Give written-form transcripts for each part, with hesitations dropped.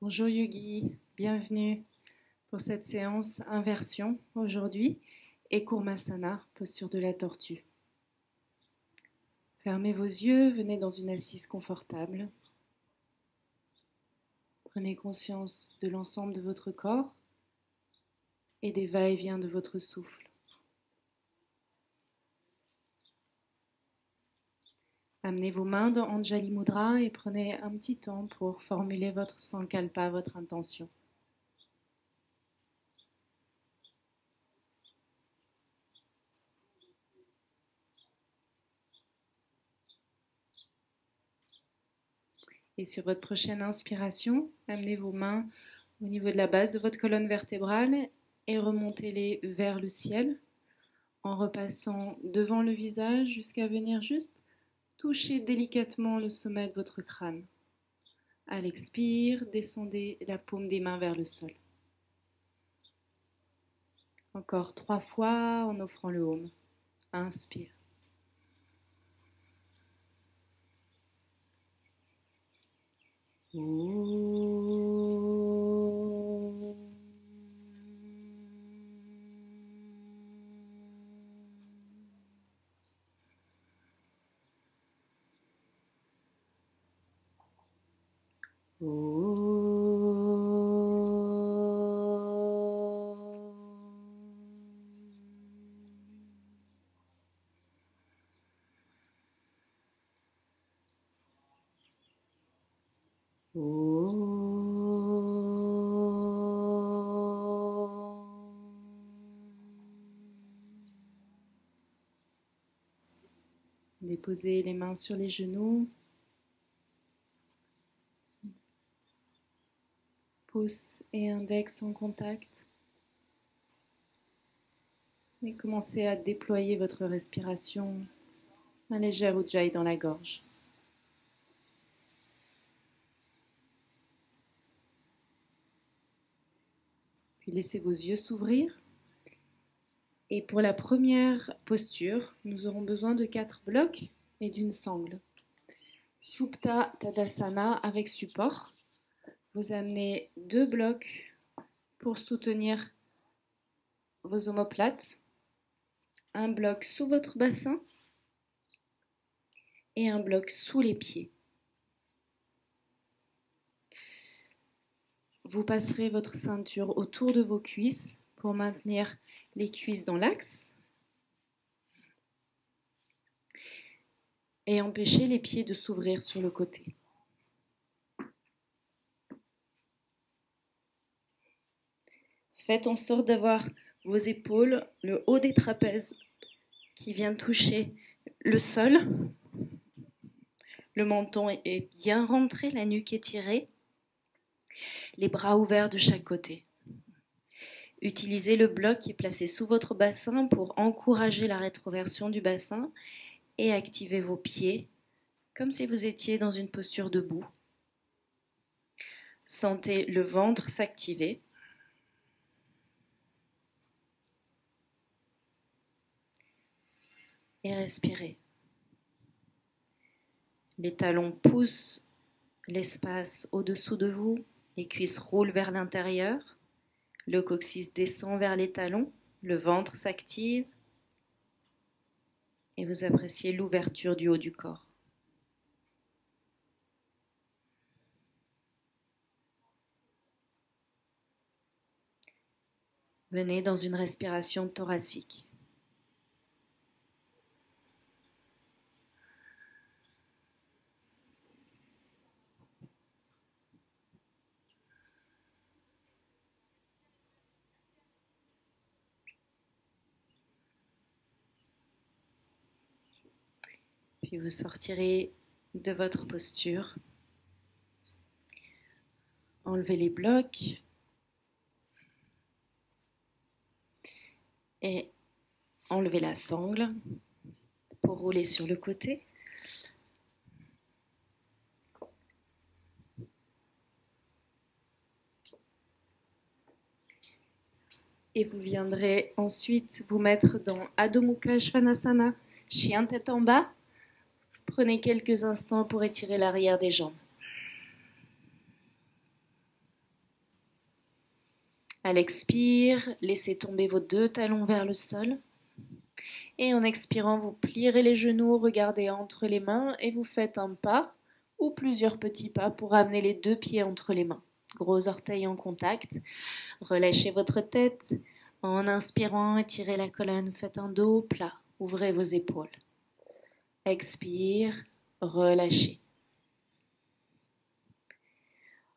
Bonjour Yogi, bienvenue pour cette séance inversion aujourd'hui et Kurmasana, posture de la tortue. Fermez vos yeux, venez dans une assise confortable. Prenez conscience de l'ensemble de votre corps et des va-et-vient de votre souffle. Amenez vos mains dans Anjali Mudra et prenez un petit temps pour formuler votre sankalpa, votre intention. Et sur votre prochaine inspiration, amenez vos mains au niveau de la base de votre colonne vertébrale et remontez-les vers le ciel en repassant devant le visage jusqu'à venir juste toucher délicatement le sommet de votre crâne. À l'expire, descendez la paume des mains vers le sol. Encore 3 fois en offrant le home. Inspire. Déposez les mains sur les genoux. Pouce et index en contact. Et commencez à déployer votre respiration. Un léger ujjayi dans la gorge. Puis laissez vos yeux s'ouvrir. Et pour la première posture, nous aurons besoin de 4 blocs et d'une sangle. Supta Tadasana avec support. Vous amenez 2 blocs pour soutenir vos omoplates. Un bloc sous votre bassin et un bloc sous les pieds. Vous passerez votre ceinture autour de vos cuisses pour maintenir les cuisses dans l'axe et empêcher les pieds de s'ouvrir sur le côté. Faites en sorte d'avoir vos épaules, le haut des trapèzes qui vient toucher le sol. Le menton est bien rentré, la nuque étirée. Les bras ouverts de chaque côté. Utilisez le bloc qui est placé sous votre bassin pour encourager la rétroversion du bassin et activez vos pieds comme si vous étiez dans une posture debout. Sentez le ventre s'activer. Et respirez. Les talons poussent l'espace au-dessous de vous, les cuisses roulent vers l'intérieur, le coccyx descend vers les talons, le ventre s'active et vous appréciez l'ouverture du haut du corps. Venez dans une respiration thoracique. Puis vous sortirez de votre posture. Enlevez les blocs. Et enlevez la sangle pour rouler sur le côté. Et vous viendrez ensuite vous mettre dans Adho Mukha Svanasana, chien tête en bas. Prenez quelques instants pour étirer l'arrière des jambes. À l'expire, laissez tomber vos 2 talons vers le sol. Et en expirant, vous plierez les genoux, regardez entre les mains et vous faites un pas ou plusieurs petits pas pour amener les 2 pieds entre les mains. Gros orteils en contact. Relâchez votre tête. En inspirant, étirez la colonne, faites un dos plat. Ouvrez vos épaules. Expire, relâchez.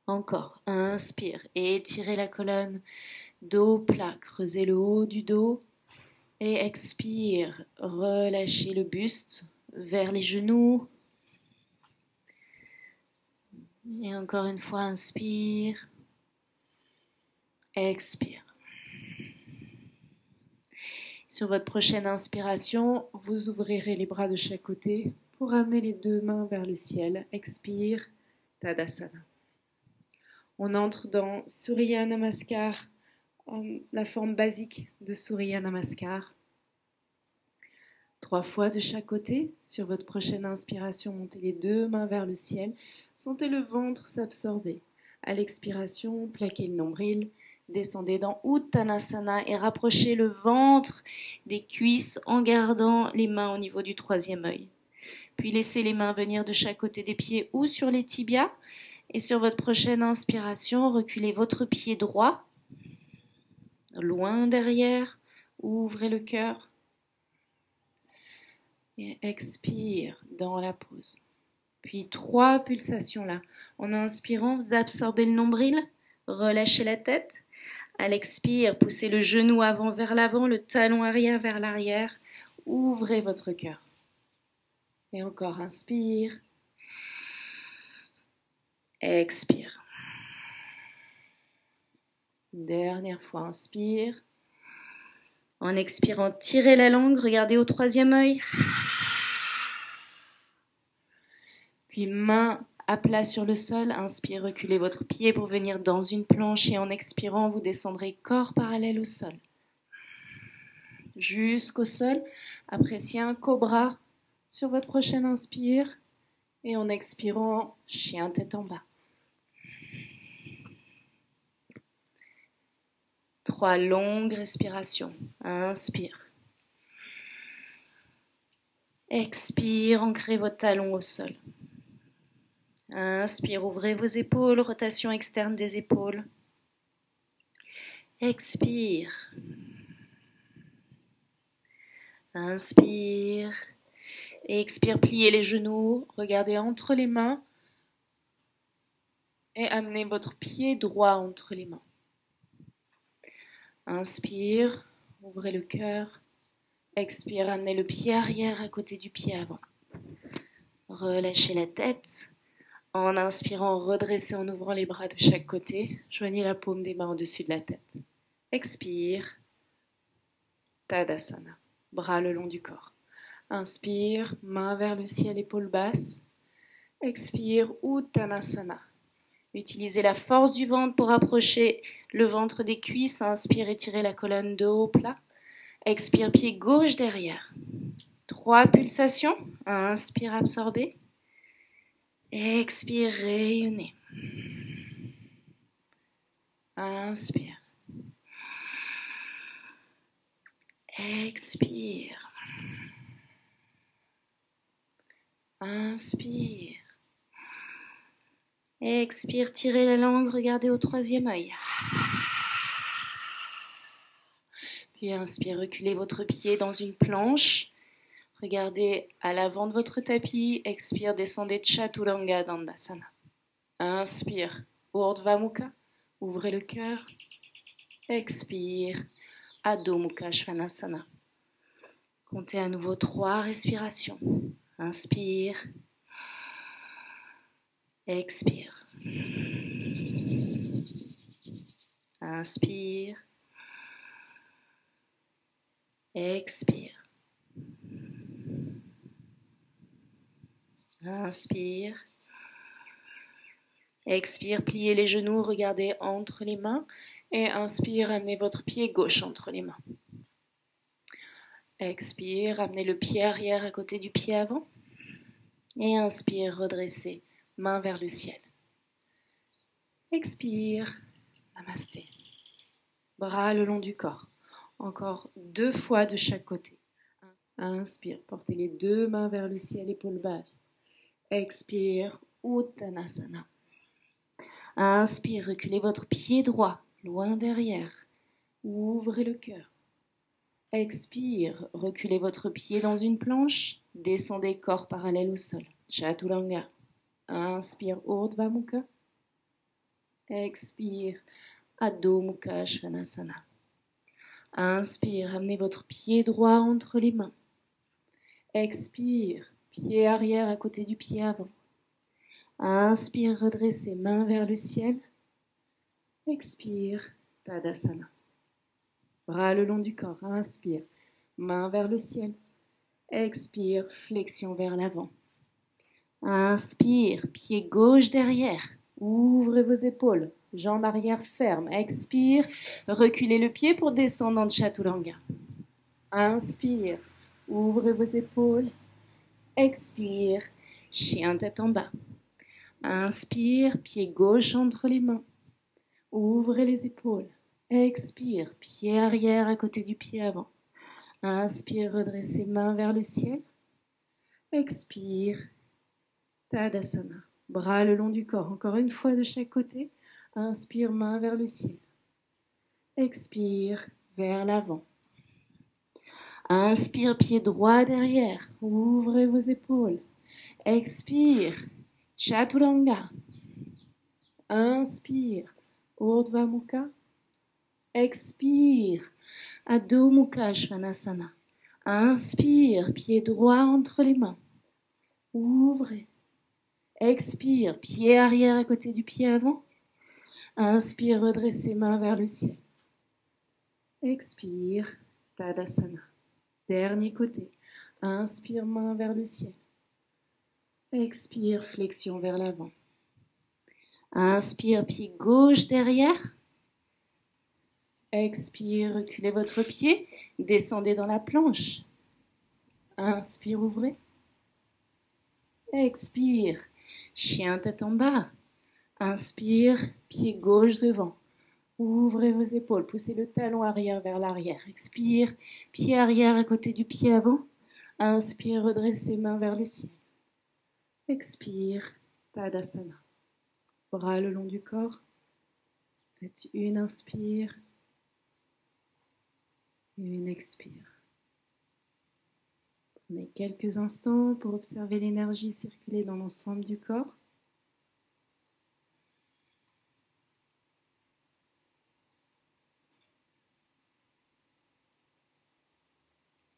Encore, inspire et étirez la colonne, dos plat, creusez le haut du dos. Et expire, relâchez le buste vers les genoux. Et encore une fois, inspire, expire. Sur votre prochaine inspiration, vous ouvrirez les bras de chaque côté pour amener les 2 mains vers le ciel. Expire, Tadasana. On entre dans Surya Namaskar, la forme basique de Surya Namaskar. 3 fois de chaque côté. Sur votre prochaine inspiration, montez les 2 mains vers le ciel. Sentez le ventre s'absorber. À l'expiration, plaquez le nombril. Descendez dans Uttanasana et rapprochez le ventre des cuisses en gardant les mains au niveau du 3e œil. Puis laissez les mains venir de chaque côté des pieds ou sur les tibias. Et sur votre prochaine inspiration, reculez votre pied droit, loin derrière, ouvrez le cœur. Et expire dans la pause. Puis 3 pulsations là. En inspirant, vous absorbez le nombril, relâchez la tête. À l'expire, poussez le genou avant vers l'avant, le talon arrière vers l'arrière. Ouvrez votre cœur. Et encore, inspire. Expire. Dernière fois, inspire. En expirant, tirez la langue, regardez au 3e œil. Puis main à plat sur le sol, inspire, reculez votre pied pour venir dans une planche et en expirant, vous descendrez corps parallèle au sol. Jusqu'au sol, appréciez un cobra sur votre prochaine inspire et en expirant, chien tête en bas. 3 longues respirations. Inspire. Expire, ancrez vos talons au sol. Inspire, ouvrez vos épaules, rotation externe des épaules. Expire. Inspire. Et expire, pliez les genoux, regardez entre les mains et amenez votre pied droit entre les mains. Inspire, ouvrez le cœur. Expire, amenez le pied arrière à côté du pied avant. Relâchez la tête. En inspirant, redressez en ouvrant les bras de chaque côté. Joignez la paume des mains au-dessus de la tête. Expire. Tadasana. Bras le long du corps. Inspire, main vers le ciel, épaules basses. Expire, Uttanasana. Utilisez la force du ventre pour approcher le ventre des cuisses. Inspire, étirez la colonne de haut plat. Expire, pied gauche derrière. 3 pulsations. Inspire, absorbez. Expire, rayonnez. Inspire. Expire. Inspire. Expire, tirez la langue, regardez au 3e œil. Puis inspire, reculez votre pied dans une planche. Regardez à l'avant de votre tapis. Expire, descendez Chaturanga Dandasana. Inspire, Urdhva Mukha. Ouvrez le cœur. Expire, Adho Mukha Svanasana. Comptez à nouveau 3 respirations. Inspire. Expire. Inspire. Expire. Inspire. Expire, pliez les genoux, regardez entre les mains. Et inspire, amenez votre pied gauche entre les mains. Expire, amenez le pied arrière à côté du pied avant. Et inspire, redressez, main vers le ciel. Expire, Namasté. bras le long du corps. Encore 2 fois de chaque côté. Inspire, portez les 2 mains vers le ciel, épaules basses. Expire, Uttanasana. Inspire, reculez votre pied droit, loin derrière. Ouvrez le cœur. Expire, reculez votre pied dans une planche. Descendez corps parallèle au sol. Chaturanga. Inspire, Urdhva Mukha. Expire, Adho Mukha Svanasana. Inspire, amenez votre pied droit entre les mains. Expire, pied arrière à côté du pied avant. Inspire, redressez mains vers le ciel. Expire, Tadasana. Bras le long du corps. Inspire, mains vers le ciel. Expire, flexion vers l'avant. Inspire, pied gauche derrière. Ouvrez vos épaules, jambes arrière fermes. Expire, reculez le pied pour descendre en Chaturanga. Inspire, ouvrez vos épaules. Expire, chien tête en bas. Inspire, pied gauche entre les mains. Ouvrez les épaules. Expire, pied arrière à côté du pied avant. Inspire, redressez mains vers le ciel. Expire, Tadasana. Bras le long du corps, encore une fois de chaque côté. Inspire, main vers le ciel. Expire, vers l'avant. Inspire, pied droit derrière. Ouvrez vos épaules. Expire, Chaturanga. Inspire, Urdhva Mukha. Expire, Adho Mukha Svanasana. Inspire, pied droit entre les mains. Ouvrez. Expire, pied arrière à côté du pied avant. Inspire, redressez mains vers le ciel. Expire, Tadasana. Dernier côté. Inspire, main vers le ciel. Expire, flexion vers l'avant. Inspire, pied gauche derrière. Expire, reculez votre pied. Descendez dans la planche. Inspire, ouvrez. Expire, chien tête en bas. Inspire, pied gauche devant. Ouvrez vos épaules, poussez le talon arrière vers l'arrière. Expire, pied arrière à côté du pied avant. Inspire, redressez mains vers le ciel. Expire, Tadasana. Bras le long du corps. Faites une inspire, une expire. Prenez quelques instants pour observer l'énergie circuler dans l'ensemble du corps.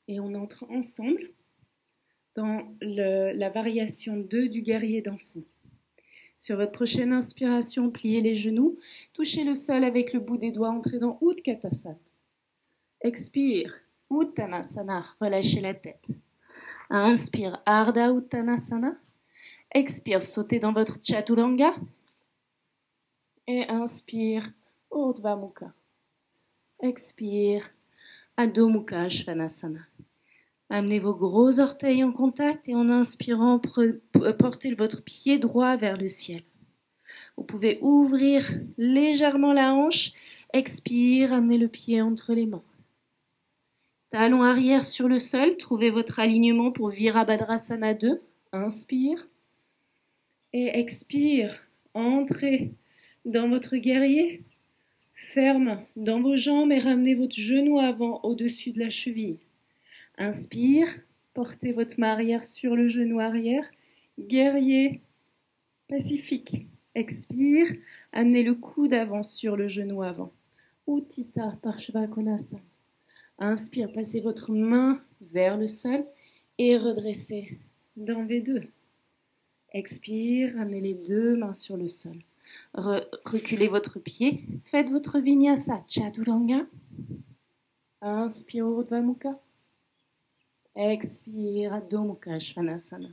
Et on entre ensemble dans la variation 2 du guerrier dansant. Sur votre prochaine inspiration, pliez les genoux, touchez le sol avec le bout des doigts, entrez dans Utkatasana. Expire, Uttanasana, relâchez la tête. Inspire, Ardha Uttanasana. Expire, sautez dans votre Chaturanga. Et inspire, Urdhva Mukha. Expire, Adho Mukha Svanasana. Amenez vos gros orteils en contact et en inspirant, portez votre pied droit vers le ciel. Vous pouvez ouvrir légèrement la hanche. Expire, amenez le pied entre les mains. Talon arrière sur le sol, trouvez votre alignement pour Virabhadrasana 2. Inspire. Et expire, entrez dans votre guerrier. Ferme dans vos jambes et ramenez votre genou avant au-dessus de la cheville. Inspire, portez votre main arrière sur le genou arrière. Guerrier pacifique. Expire, amenez le coude avant sur le genou avant. Utthita Parshvakonasana. Inspire, passez votre main vers le sol et redressez dans V2. Expire, amenez les 2 mains sur le sol. Reculez votre pied, faites votre vinyasa Chaturanga. Inspire, Urdhva Mukha. Expire, Adho Mukha Svanasana.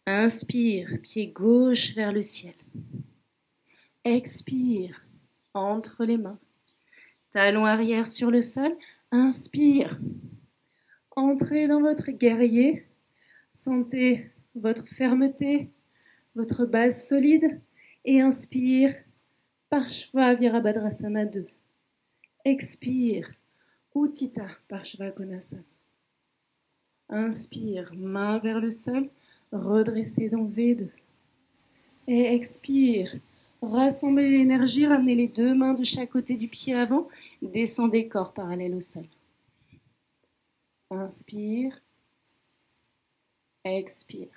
Inspire, pied gauche vers le ciel. Expire, entre les mains. Talon arrière sur le sol. Inspire. Entrez dans votre guerrier. Sentez votre fermeté, votre base solide. Et inspire, Parshva Virabhadrasana 2. Expire, Uttita Parshvakonasana. Inspire, main vers le sol, redressez dans V2. Et expire, rassemblez l'énergie, ramenez les deux mains de chaque côté du pied avant, descendez corps parallèle au sol. Inspire, expire.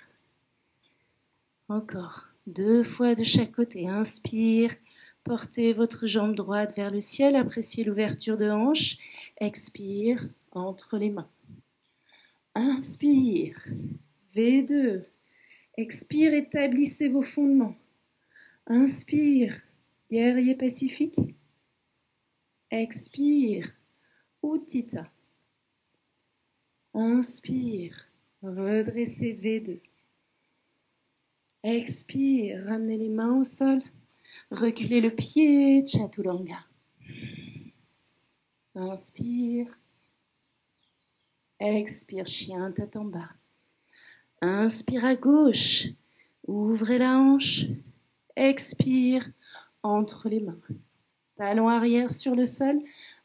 Encore, 2 fois de chaque côté. Inspire, portez votre jambe droite vers le ciel, appréciez l'ouverture de hanche. Expire, entre les mains. Inspire, V2. Expire, établissez vos fondements. Inspire, guerrier pacifique. Expire, Uttita. Inspire, redressez V2. Expire, ramenez les mains au sol. Reculez le pied, Chaturanga. Inspire. Expire, chien, tête en bas. Inspire à gauche. Ouvrez la hanche. Expire, entre les mains. Talon arrière sur le sol.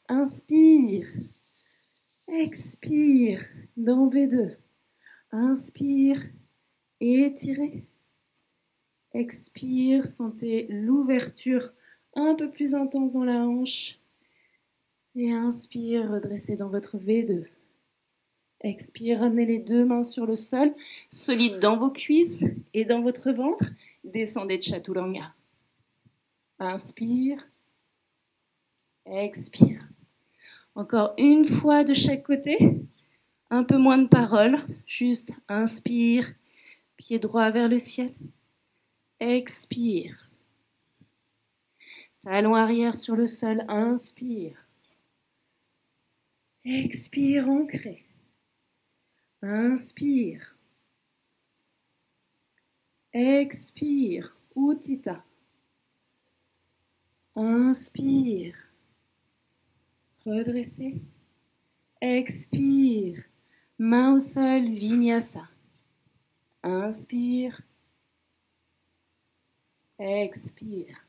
Inspire. Expire, dans V2. Inspire, étirez. Expire, sentez l'ouverture un peu plus intense dans la hanche. Et inspire, redressez dans votre V2. Expire, ramenez les deux mains sur le sol, solide dans vos cuisses et dans votre ventre. Descendez de Chaturanga. Inspire. Expire. Encore une fois de chaque côté. Un peu moins de paroles. Juste inspire. Pied droit vers le ciel. Expire. Talon arrière sur le sol. Inspire. Expire, ancré. Inspire. Expire, Uttita. Inspire. Redressez. Expire. Main au sol, Vinyasa. Inspire. Expire.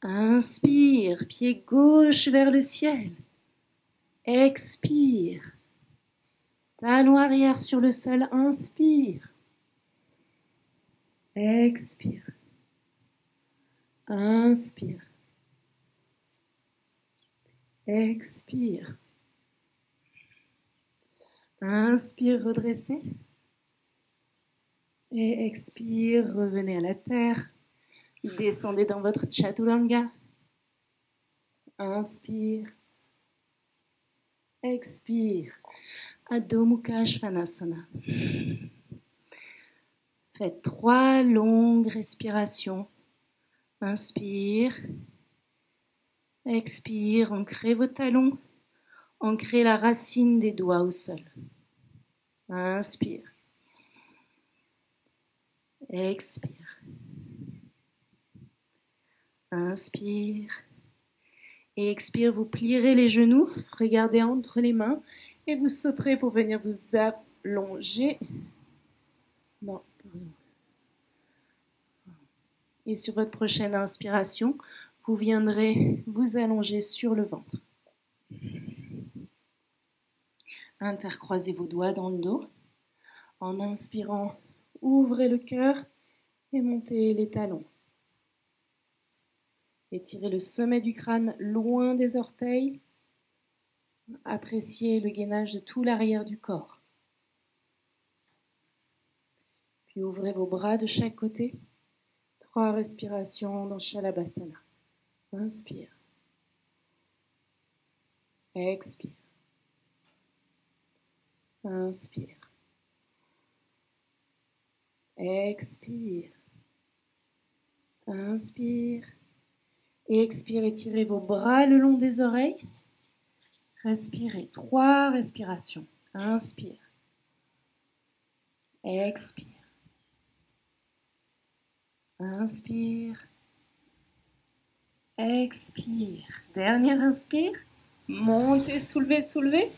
Inspire, pied gauche vers le ciel. Expire. Talon arrière sur le sol, inspire. Expire. Inspire. Expire. Inspire, redressez. Et expire, revenez à la terre. Descendez dans votre Chaturanga. Inspire. Expire. Adho Mukha Svanasana. Faites 3 longues respirations. Inspire. Expire. Ancrez vos talons. Ancrez la racine des doigts au sol. Inspire. Expire. Inspire. Et expire, vous plierez les genoux. Regardez entre les mains. Et vous sauterez pour venir vous allonger. Non, pardon. Et sur votre prochaine inspiration, vous viendrez vous allonger sur le ventre. Intercroisez vos doigts dans le dos. En inspirant, ouvrez le cœur et montez les talons. Étirez le sommet du crâne loin des orteils. Appréciez le gainage de tout l'arrière du corps. Puis ouvrez vos bras de chaque côté. 3 respirations dans Shalabhasana. Inspire. Expire. Inspire. Expire. Inspire. Et expire, étirez vos bras le long des oreilles. Respirez. 3 respirations. Inspire. Expire. Inspire. Expire. Dernière inspire. Montez, soulevez, soulevez.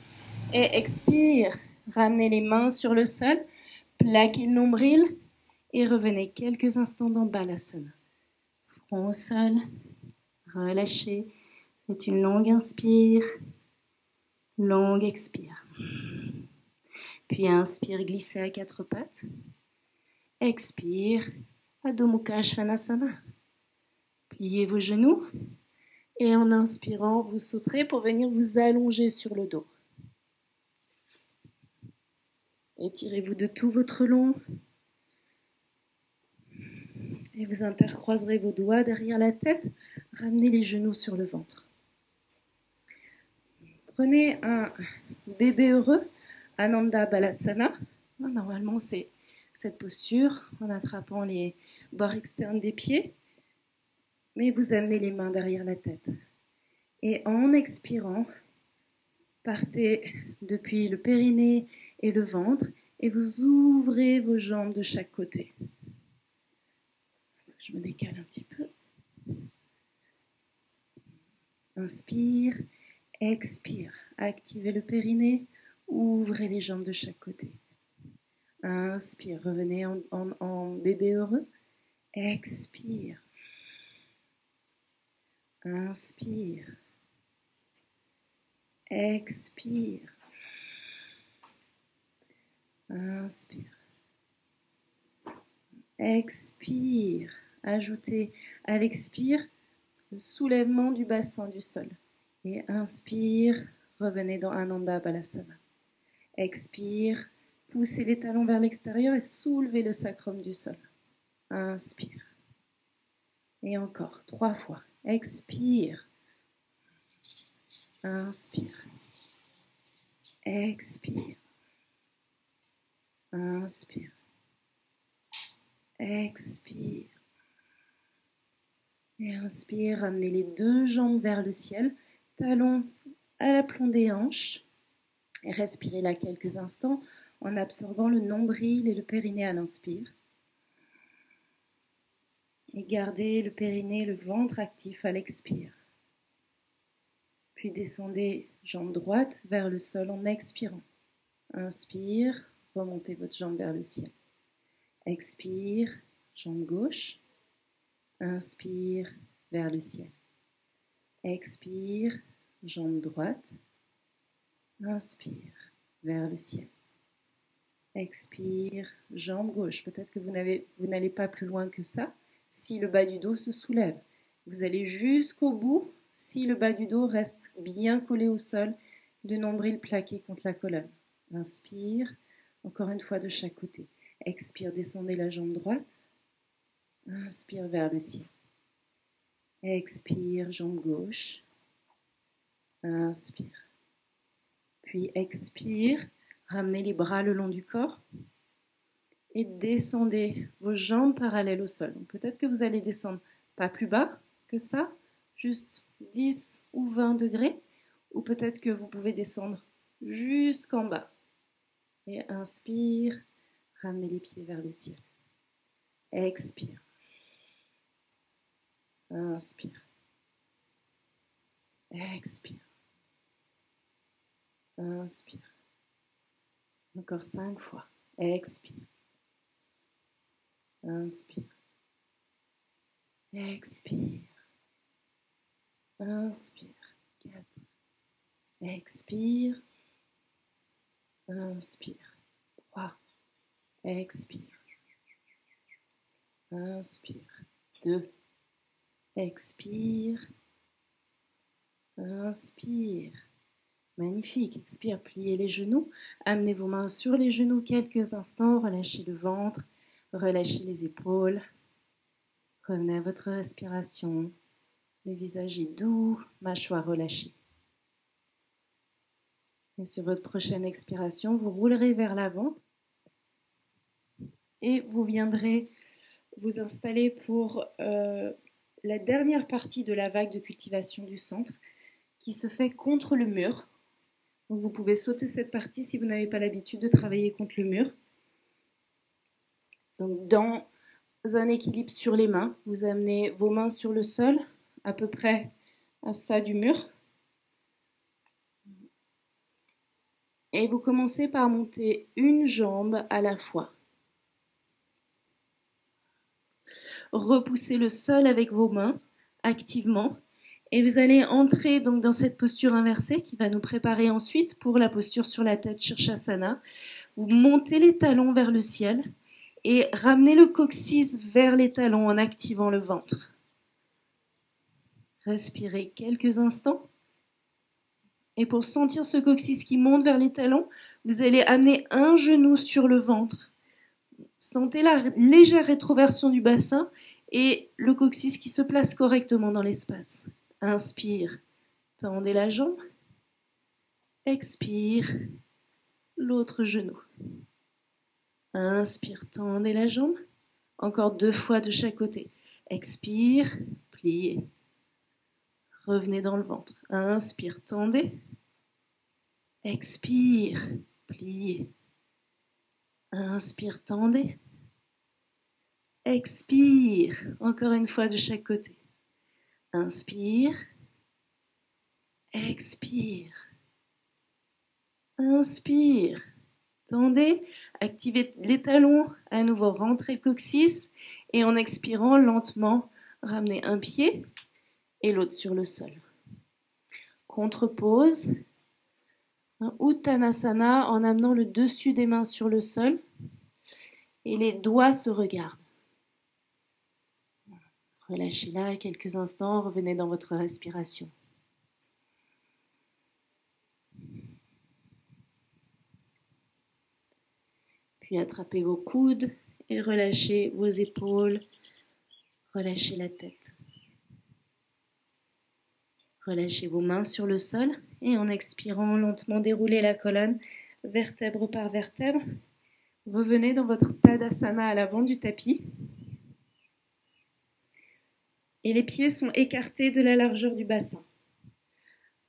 Et expire. Ramenez les mains sur le sol. Plaquez le nombril. Et revenez quelques instants dans Balasana. Front au sol. Relâchez Faites une longue inspire, longue expire. Puis inspire, glissez à quatre pattes. Expire, Adho Mukha Svanasana. Pliez vos genoux et en inspirant, vous sauterez pour venir vous allonger sur le dos. Étirez-vous de tout votre long et vous intercroiserez vos doigts derrière la tête. Ramenez les genoux sur le ventre. Prenez un bébé heureux, Ananda Balasana. Normalement, c'est cette posture en attrapant les bords externes des pieds, mais vous amenez les mains derrière la tête. Et en expirant, partez depuis le périnée et le ventre et vous ouvrez vos jambes de chaque côté. Je me décale un petit peu. Inspire, expire. Activez le périnée, ouvrez les jambes de chaque côté. Inspire, revenez en bébé heureux. Expire. Inspire. Expire. Inspire. Expire. Ajoutez à l'expire le soulèvement du bassin du sol. Et inspire, revenez dans Ananda Balasana. Expire, poussez les talons vers l'extérieur et soulevez le sacrum du sol. Inspire. Et encore, 3 fois. Expire. Inspire. Expire. Inspire. Expire. Et inspire, ramenez les 2 jambes vers le ciel, talons à l'aplomb des hanches. Et respirez là quelques instants en absorbant le nombril et le périnée à l'inspire. Et gardez le périnée, le ventre actif à l'expire. Puis descendez jambe droite vers le sol en expirant. Inspire, remontez votre jambe vers le ciel. Expire, jambe gauche. Inspire, vers le ciel. Expire, jambe droite. Inspire, vers le ciel. Expire, jambe gauche. Peut-être que vous n'allez pas plus loin que ça. Si le bas du dos se soulève, vous allez jusqu'au bout. Si le bas du dos reste bien collé au sol, le nombril plaqué contre la colonne. Inspire, encore une fois de chaque côté. Expire, descendez la jambe droite. Inspire vers le ciel. Expire, jambe gauche. Inspire. Puis expire, ramenez les bras le long du corps. Et descendez vos jambes parallèles au sol. Donc peut-être que vous allez descendre pas plus bas que ça, juste 10 ou 20 degrés. Ou peut-être que vous pouvez descendre jusqu'en bas. Et inspire, ramenez les pieds vers le ciel. Expire. Inspire. Expire. Inspire. Encore 5 fois. Expire. Inspire. Expire. Inspire. 4. Expire. Inspire. 3. Expire. Inspire. 2. Expire. Inspire. Magnifique. Expire. Pliez les genoux. Amenez vos mains sur les genoux quelques instants. Relâchez le ventre. Relâchez les épaules. Revenez à votre respiration. Le visage est doux. Mâchoire relâchée. Et sur votre prochaine expiration, vous roulerez vers l'avant. Et vous viendrez vous installer pour la dernière partie de la vague de cultivation du centre qui se fait contre le mur. Donc vous pouvez sauter cette partie si vous n'avez pas l'habitude de travailler contre le mur. Donc dans un équilibre sur les mains, vous amenez vos mains sur le sol, à peu près à ça du mur. Et vous commencez par monter une jambe à la fois. Repoussez le sol avec vos mains activement Et vous allez entrer donc dans cette posture inversée qui va nous préparer ensuite pour la posture sur la tête, Shirshasana. Vous montez les talons vers le ciel et ramenez le coccyx vers les talons en activant le ventre. Respirez quelques instants. Et pour sentir ce coccyx qui monte vers les talons, vous allez amener un genou sur le ventre. Sentez la légère rétroversion du bassin et le coccyx qui se place correctement dans l'espace. Inspire, tendez la jambe. Expire, l'autre genou. Inspire, tendez la jambe. Encore 2 fois de chaque côté. Expire, pliez. Revenez dans le ventre. Inspire, tendez. Expire, pliez. Inspire, tendez. Expire, encore une fois de chaque côté. Inspire. Expire. Inspire. Tendez, activez les talons, à nouveau rentrez le coccyx et en expirant lentement, ramenez un pied et l'autre sur le sol. Contre-pose, un Uttanasana en amenant le dessus des mains sur le sol et les doigts se regardent. Relâchez là quelques instants, revenez dans votre respiration. Puis attrapez vos coudes et relâchez vos épaules, relâchez la tête. Relâchez vos mains sur le sol et en expirant, lentement déroulez la colonne, vertèbre par vertèbre. Revenez dans votre Tadasana à l'avant du tapis. Et les pieds sont écartés de la largeur du bassin.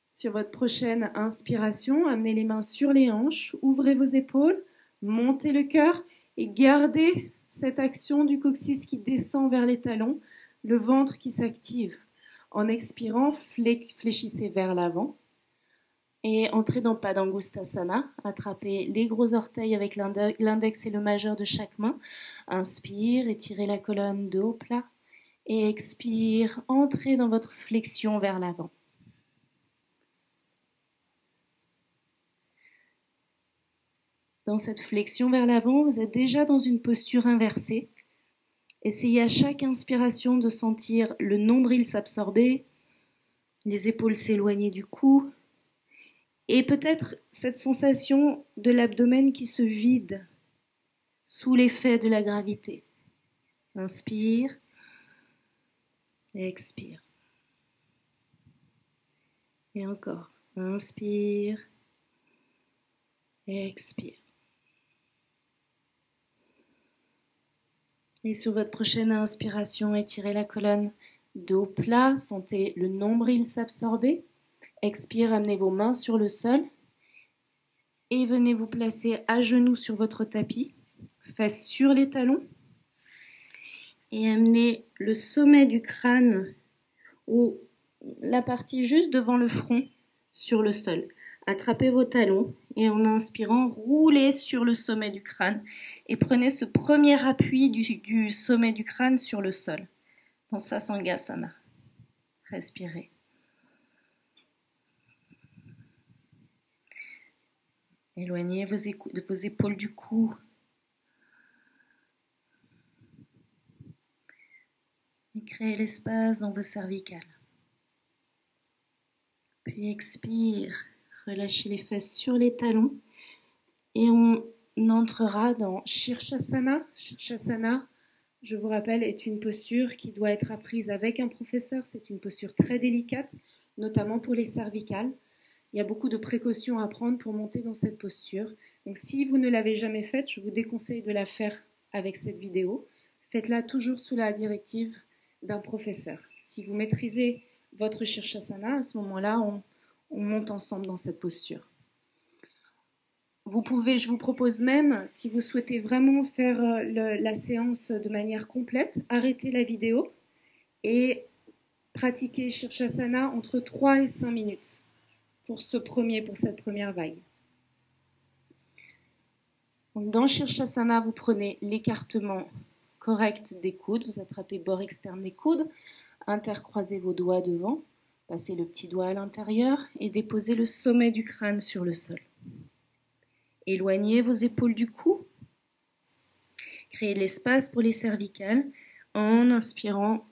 Sur votre prochaine inspiration, amenez les mains sur les hanches, ouvrez vos épaules, montez le cœur et gardez cette action du coccyx qui descend vers les talons, le ventre qui s'active. En expirant, fléchissez vers l'avant et entrez dans Padangusthasana. Attrapez les gros orteils avec l'index et le majeur de chaque main. Inspire, étirez la colonne de haut plat et expire, entrez dans votre flexion vers l'avant. Dans cette flexion vers l'avant, vous êtes déjà dans une posture inversée. Essayez à chaque inspiration de sentir le nombril s'absorber, les épaules s'éloigner du cou, et peut-être cette sensation de l'abdomen qui se vide sous l'effet de la gravité. Inspire, expire. Et encore, inspire, expire. Et sur votre prochaine inspiration, étirez la colonne dos plat, sentez le nombril s'absorber. Expire, amenez vos mains sur le sol et venez vous placer à genoux sur votre tapis, fesses sur les talons et amenez le sommet du crâne ou la partie juste devant le front sur le sol. Attrapez vos talons et en inspirant, roulez sur le sommet du crâne et prenez ce premier appui du sommet du crâne sur le sol, dans Sasangasana. Respirez. Éloignez vos épaules du cou. Et créez l'espace dans vos cervicales. Puis expire, relâchez les fesses sur les talons et on entrera dans Shirshasana. Shirshasana, je vous rappelle, est une posture qui doit être apprise avec un professeur. C'est une posture très délicate, notamment pour les cervicales. Il y a beaucoup de précautions à prendre pour monter dans cette posture. Donc si vous ne l'avez jamais faite, je vous déconseille de la faire avec cette vidéo. Faites-la toujours sous la directive d'un professeur. Si vous maîtrisez votre Shirshasana, à ce moment-là, on monte ensemble dans cette posture. Je vous propose même, si vous souhaitez vraiment faire la séance de manière complète, arrêtez la vidéo et pratiquez Shirshasana entre 3 et 5 minutes pour cette première vague. Donc dans Shirshasana, vous prenez l'écartement correct des coudes, vous attrapez bord externe des coudes, intercroisez vos doigts devant, Passez le petit doigt à l'intérieur et déposez le sommet du crâne sur le sol. Éloignez vos épaules du cou. Créez de l'espace pour les cervicales. En inspirant,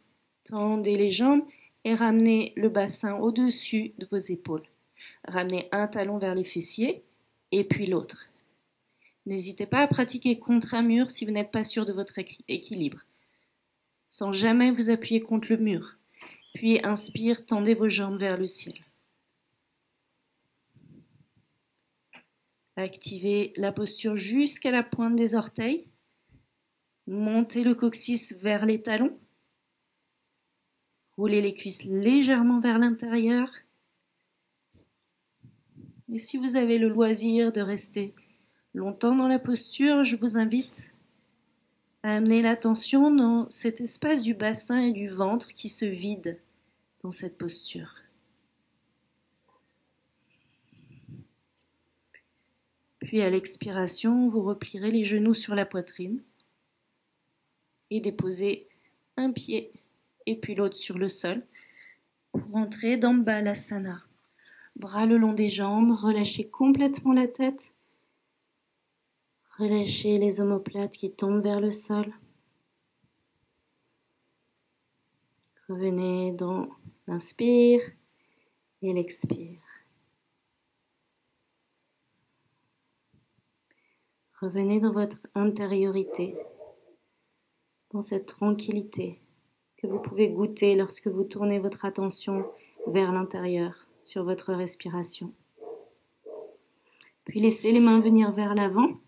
tendez les jambes et ramenez le bassin au-dessus de vos épaules. Ramenez un talon vers les fessiers et puis l'autre. N'hésitez pas à pratiquer contre un mur si vous n'êtes pas sûr de votre équilibre, sans jamais vous appuyer contre le mur. Puis inspire, tendez vos jambes vers le ciel. Activez la posture jusqu'à la pointe des orteils. Montez le coccyx vers les talons. Roulez les cuisses légèrement vers l'intérieur. Et si vous avez le loisir de rester longtemps dans la posture, je vous invite à amener l'attention dans cet espace du bassin et du ventre qui se vide dans cette posture. Puis à l'expiration, vous replierez les genoux sur la poitrine et déposez un pied et puis l'autre sur le sol pour entrer dans Balasana. Bras le long des jambes, relâchez complètement la tête. Relâchez les omoplates qui tombent vers le sol. Revenez dans l'inspire et l'expire. Revenez dans votre intériorité, dans cette tranquillité que vous pouvez goûter lorsque vous tournez votre attention vers l'intérieur, sur votre respiration. Puis laissez les mains venir vers l'avant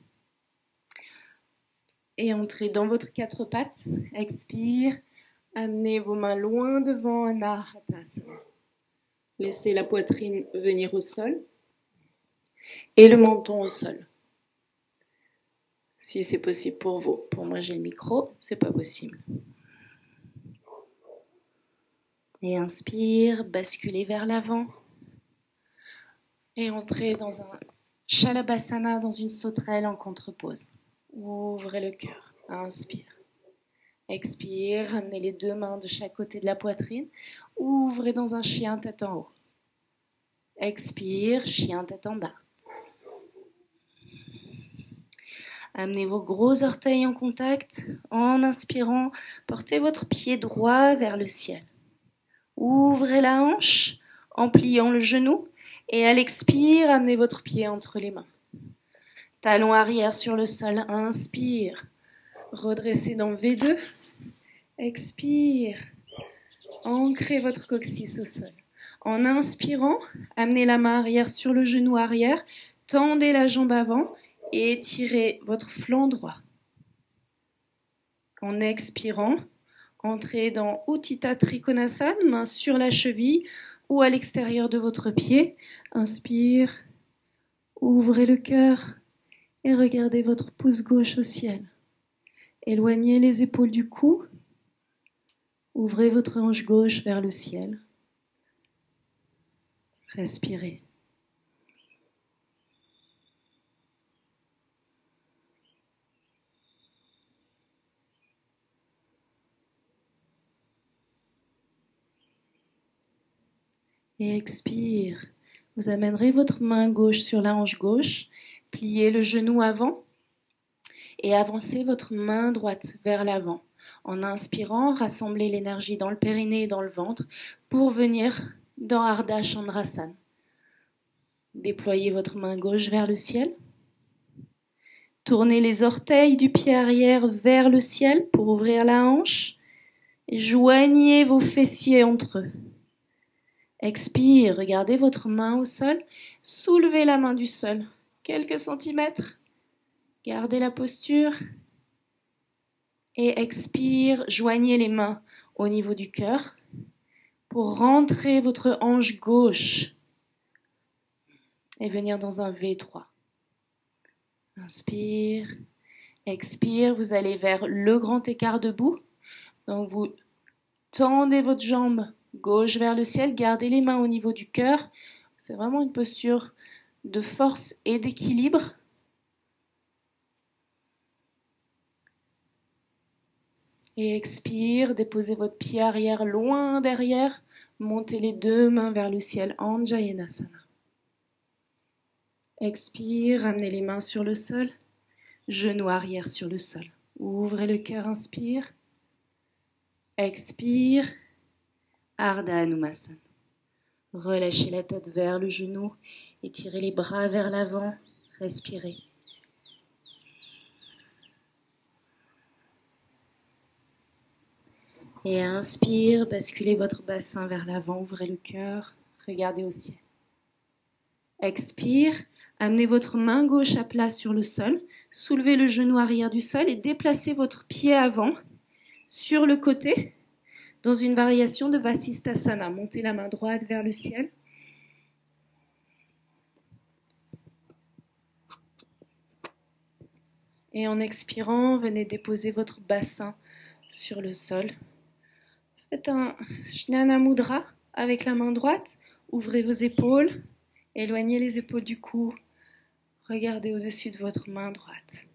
et entrez dans votre quatre pattes. Expire, amenez vos mains loin devant Anahatasana. Laissez la poitrine venir au sol et le menton au sol. Si c'est possible pour vous. Pour moi, j'ai le micro, c'est pas possible. Et inspire, basculez vers l'avant. Et entrez dans un Shalabhasana, dans une sauterelle en contre-pose. Ouvrez le cœur. Inspire. Expire, ramenez les deux mains de chaque côté de la poitrine. Ouvrez dans un chien tête en haut. Expire, chien tête en bas. Amenez vos gros orteils en contact. En inspirant, portez votre pied droit vers le ciel. Ouvrez la hanche en pliant le genou. Et à l'expire, amenez votre pied entre les mains. Talon arrière sur le sol. Inspire. Redressez dans V2. Expire. Ancrez votre coccyx au sol. En inspirant, amenez la main arrière sur le genou arrière. Tendez la jambe avant et étirez votre flanc droit. En expirant, entrez dans Utthita Trikonasana, main sur la cheville ou à l'extérieur de votre pied. Inspire, ouvrez le cœur et regardez votre pouce gauche au ciel. Éloignez les épaules du cou. Ouvrez votre hanche gauche vers le ciel. Respirez. Et expire. Vous amènerez votre main gauche sur la hanche gauche, pliez le genou avant et avancez votre main droite vers l'avant. En inspirant, rassemblez l'énergie dans le périnée et dans le ventre pour venir dans Ardha Chandrasana. Déployez votre main gauche vers le ciel. Tournez les orteils du pied arrière vers le ciel pour ouvrir la hanche. Et joignez vos fessiers entre eux. Expire, regardez votre main au sol. Soulevez la main du sol, quelques centimètres. Gardez la posture. Et expire, joignez les mains au niveau du cœur pour rentrer votre hanche gauche et venir dans un V3. Inspire, expire, vous allez vers le grand écart debout. Donc vous tendez votre jambe gauche vers le ciel, gardez les mains au niveau du cœur. C'est vraiment une posture de force et d'équilibre. Et expire, déposez votre pied arrière loin derrière, Montez les deux mains vers le ciel, Anjayenasana. Expire, ramenez les mains sur le sol, genoux arrière sur le sol. Ouvrez le cœur, inspire. Expire, Ardha Hanumasana. Relâchez la tête vers le genou, étirez les bras vers l'avant, respirez. Et inspire, basculez votre bassin vers l'avant, ouvrez le cœur, regardez au ciel. Expire, amenez votre main gauche à plat sur le sol, soulevez le genou arrière du sol et déplacez votre pied avant sur le côté dans une variation de Vasisthasana. Montez la main droite vers le ciel. Et en expirant, venez déposer votre bassin sur le sol. Faites un Jnana Mudra avec la main droite. Ouvrez vos épaules. Éloignez les épaules du cou. Regardez au-dessus de votre main droite.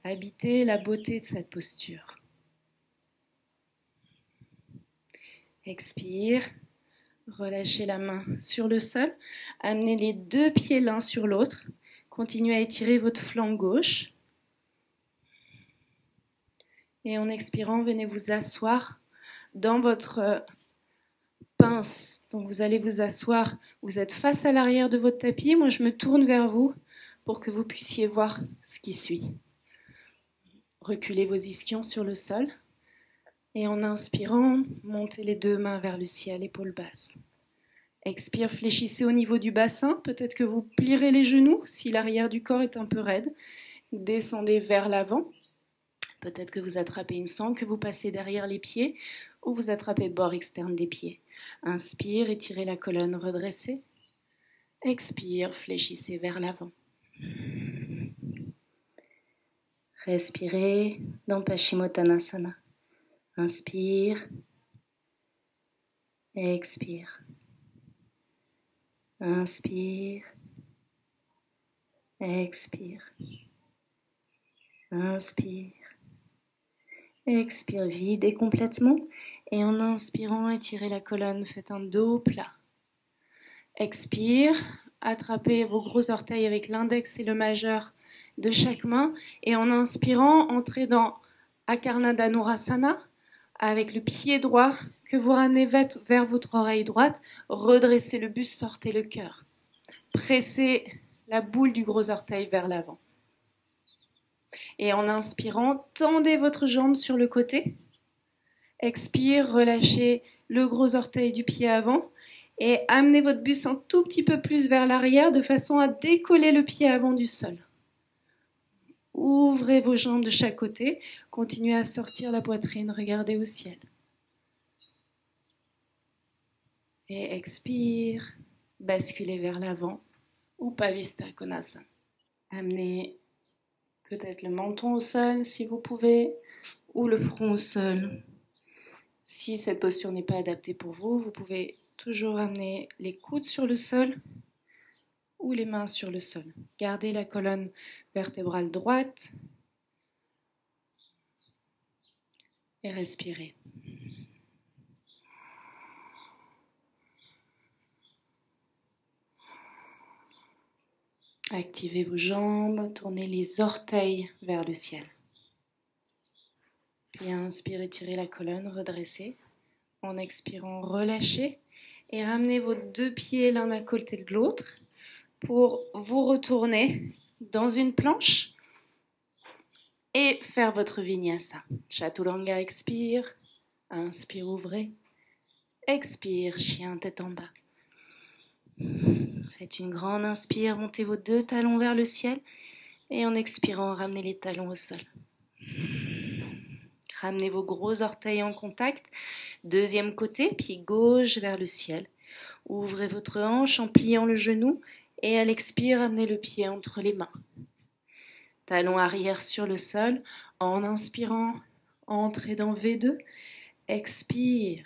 Habitez la beauté de cette posture. Expire. Relâchez la main sur le sol. Amenez les deux pieds l'un sur l'autre. Continuez à étirer votre flanc gauche. Et en expirant, venez vous asseoir dans votre pince. Donc vous allez vous asseoir, vous êtes face à l'arrière de votre tapis. Moi, je me tourne vers vous pour que vous puissiez voir ce qui suit. Reculez vos ischions sur le sol. Et en inspirant, montez les deux mains vers le ciel, épaules basses. Expire, fléchissez au niveau du bassin. Peut-être que vous plierez les genoux si l'arrière du corps est un peu raide. Descendez vers l'avant. Peut-être que vous attrapez une sangle, que vous passez derrière les pieds ou vous attrapez le bord externe des pieds. Inspire, étirez la colonne, redressez. Expire, fléchissez vers l'avant. Respirez dans Paschimottanasana. Inspire. Expire. Inspire. Expire. Inspire. Expire, videz complètement. Et en inspirant, étirez la colonne, faites un dos plat. Expire, attrapez vos gros orteils avec l'index et le majeur de chaque main. Et en inspirant, entrez dans Akarna Dhanurasana avec le pied droit que vous ramenez vers votre oreille droite. Redressez le buste, sortez le cœur. Pressez la boule du gros orteil vers l'avant. Et en inspirant, tendez votre jambe sur le côté. Expire, relâchez le gros orteil du pied avant et amenez votre buste un tout petit peu plus vers l'arrière de façon à décoller le pied avant du sol. Ouvrez vos jambes de chaque côté, continuez à sortir la poitrine, regardez au ciel. Et expire, basculez vers l'avant ou Pavistha Konasana. Amenez peut-être le menton au sol si vous pouvez, ou le front au sol. Si cette posture n'est pas adaptée pour vous, vous pouvez toujours amener les coudes sur le sol ou les mains sur le sol. Gardez la colonne vertébrale droite et respirez. Activez vos jambes, tournez les orteils vers le ciel. Puis inspirez, tirez la colonne, redressez. En expirant, relâchez et ramenez vos deux pieds l'un à côté de l'autre pour vous retourner dans une planche et faire votre vinyasa. Chaturanga, expire. Inspire, ouvrez. Expire, chien tête en bas. Faites une grande inspire, montez vos deux talons vers le ciel et en expirant, ramenez les talons au sol. Ramenez vos gros orteils en contact. Deuxième côté, pied gauche vers le ciel. Ouvrez votre hanche en pliant le genou et à l'expire, amenez le pied entre les mains. Talon arrière sur le sol. En inspirant, entrez dans V2. Expire.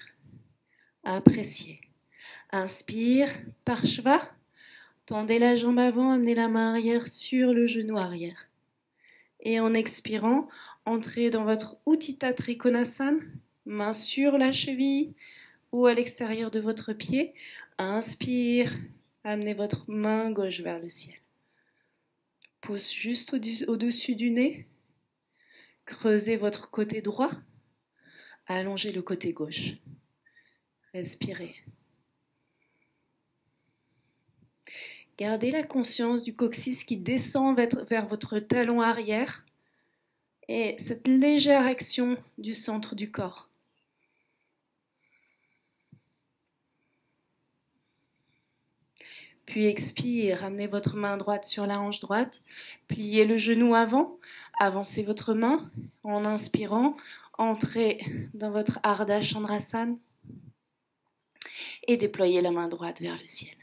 Appréciez. Inspire, Parshva. Tendez la jambe avant, amenez la main arrière sur le genou arrière. Et en expirant, entrez dans votre Utthita Trikonasana, main sur la cheville ou à l'extérieur de votre pied. Inspire, amenez votre main gauche vers le ciel. Pousse juste au-dessus du nez. Creusez votre côté droit. Allongez le côté gauche. Respirez. Gardez la conscience du coccyx qui descend vers votre talon arrière et cette légère action du centre du corps. Puis expire, amenez votre main droite sur la hanche droite, pliez le genou avant, avancez votre main en inspirant, entrez dans votre Ardha Chandrasana et déployez la main droite vers le ciel.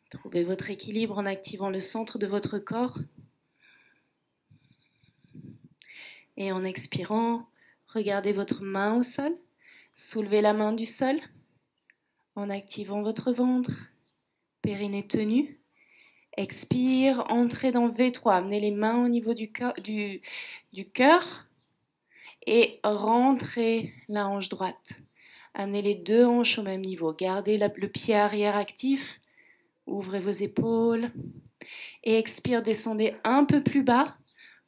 Trouvez votre équilibre en activant le centre de votre corps et en expirant, regardez votre main au sol, soulevez la main du sol en activant votre ventre. Périnée tenu. Expire, entrez dans V3. Amenez les mains au niveau du cœur et rentrez la hanche droite. Amenez les deux hanches au même niveau. Gardez le pied arrière actif. Ouvrez vos épaules. Et expire, descendez un peu plus bas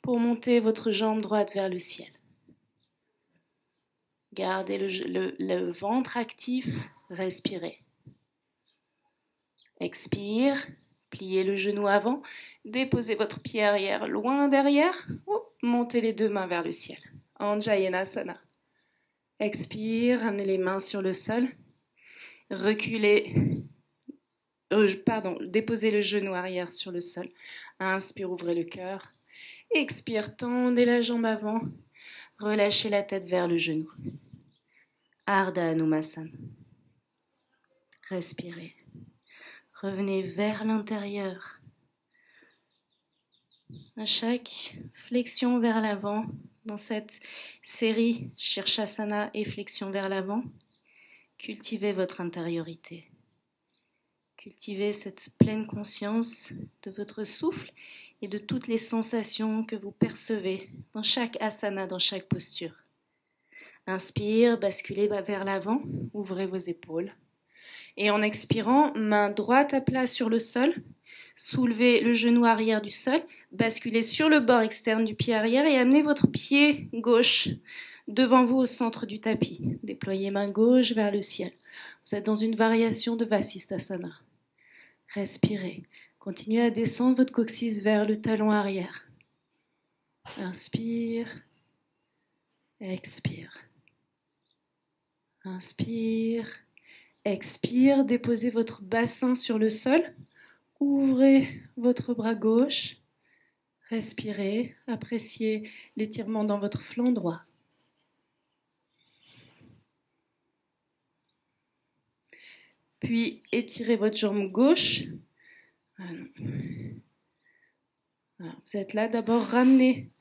pour monter votre jambe droite vers le ciel. Gardez le ventre actif. Respirez. Expire, pliez le genou avant, déposez votre pied arrière loin derrière, montez les deux mains vers le ciel. Anjayanasana. Expire, amenez les mains sur le sol, reculez, déposez le genou arrière sur le sol. Inspire, ouvrez le cœur. Expire, tendez la jambe avant, relâchez la tête vers le genou. Ardha Hanumasana. Respirez. Revenez vers l'intérieur. À chaque flexion vers l'avant, dans cette série Shirshasana et flexion vers l'avant, cultivez votre intériorité. Cultivez cette pleine conscience de votre souffle et de toutes les sensations que vous percevez dans chaque asana, dans chaque posture. Inspire, basculez vers l'avant, ouvrez vos épaules. Et en expirant, main droite à plat sur le sol, soulevez le genou arrière du sol, basculez sur le bord externe du pied arrière et amenez votre pied gauche devant vous au centre du tapis. Déployez main gauche vers le ciel. Vous êtes dans une variation de Vasisthasana. Respirez. Continuez à descendre votre coccyx vers le talon arrière. Inspire. Expire. Inspire. Expire, déposez votre bassin sur le sol, ouvrez votre bras gauche, respirez, appréciez l'étirement dans votre flanc droit. Puis étirez votre jambe gauche. Voilà. Vous êtes là, d'abord ramenez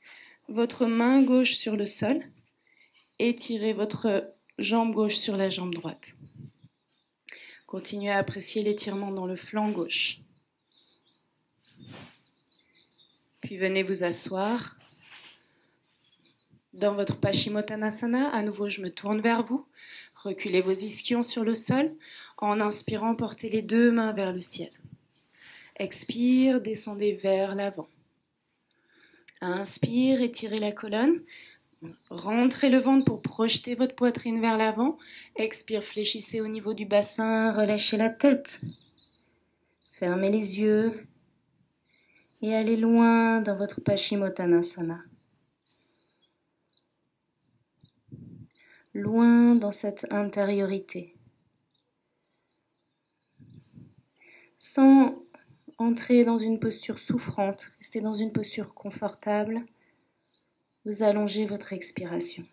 votre main gauche sur le sol, étirez votre jambe gauche sur la jambe droite. Continuez à apprécier l'étirement dans le flanc gauche. Puis venez vous asseoir dans votre Paschimottanasana. À nouveau, je me tourne vers vous. Reculez vos ischions sur le sol. En inspirant, portez les deux mains vers le ciel. Expire, descendez vers l'avant. Inspire, étirez la colonne. Rentrez le ventre pour projeter votre poitrine vers l'avant. Expire, fléchissez au niveau du bassin, relâchez la tête. Fermez les yeux et allez loin dans votre Paschimottanasana. Loin dans cette intériorité. Sans entrer dans une posture souffrante, restez dans une posture confortable. Vous allongez votre expiration.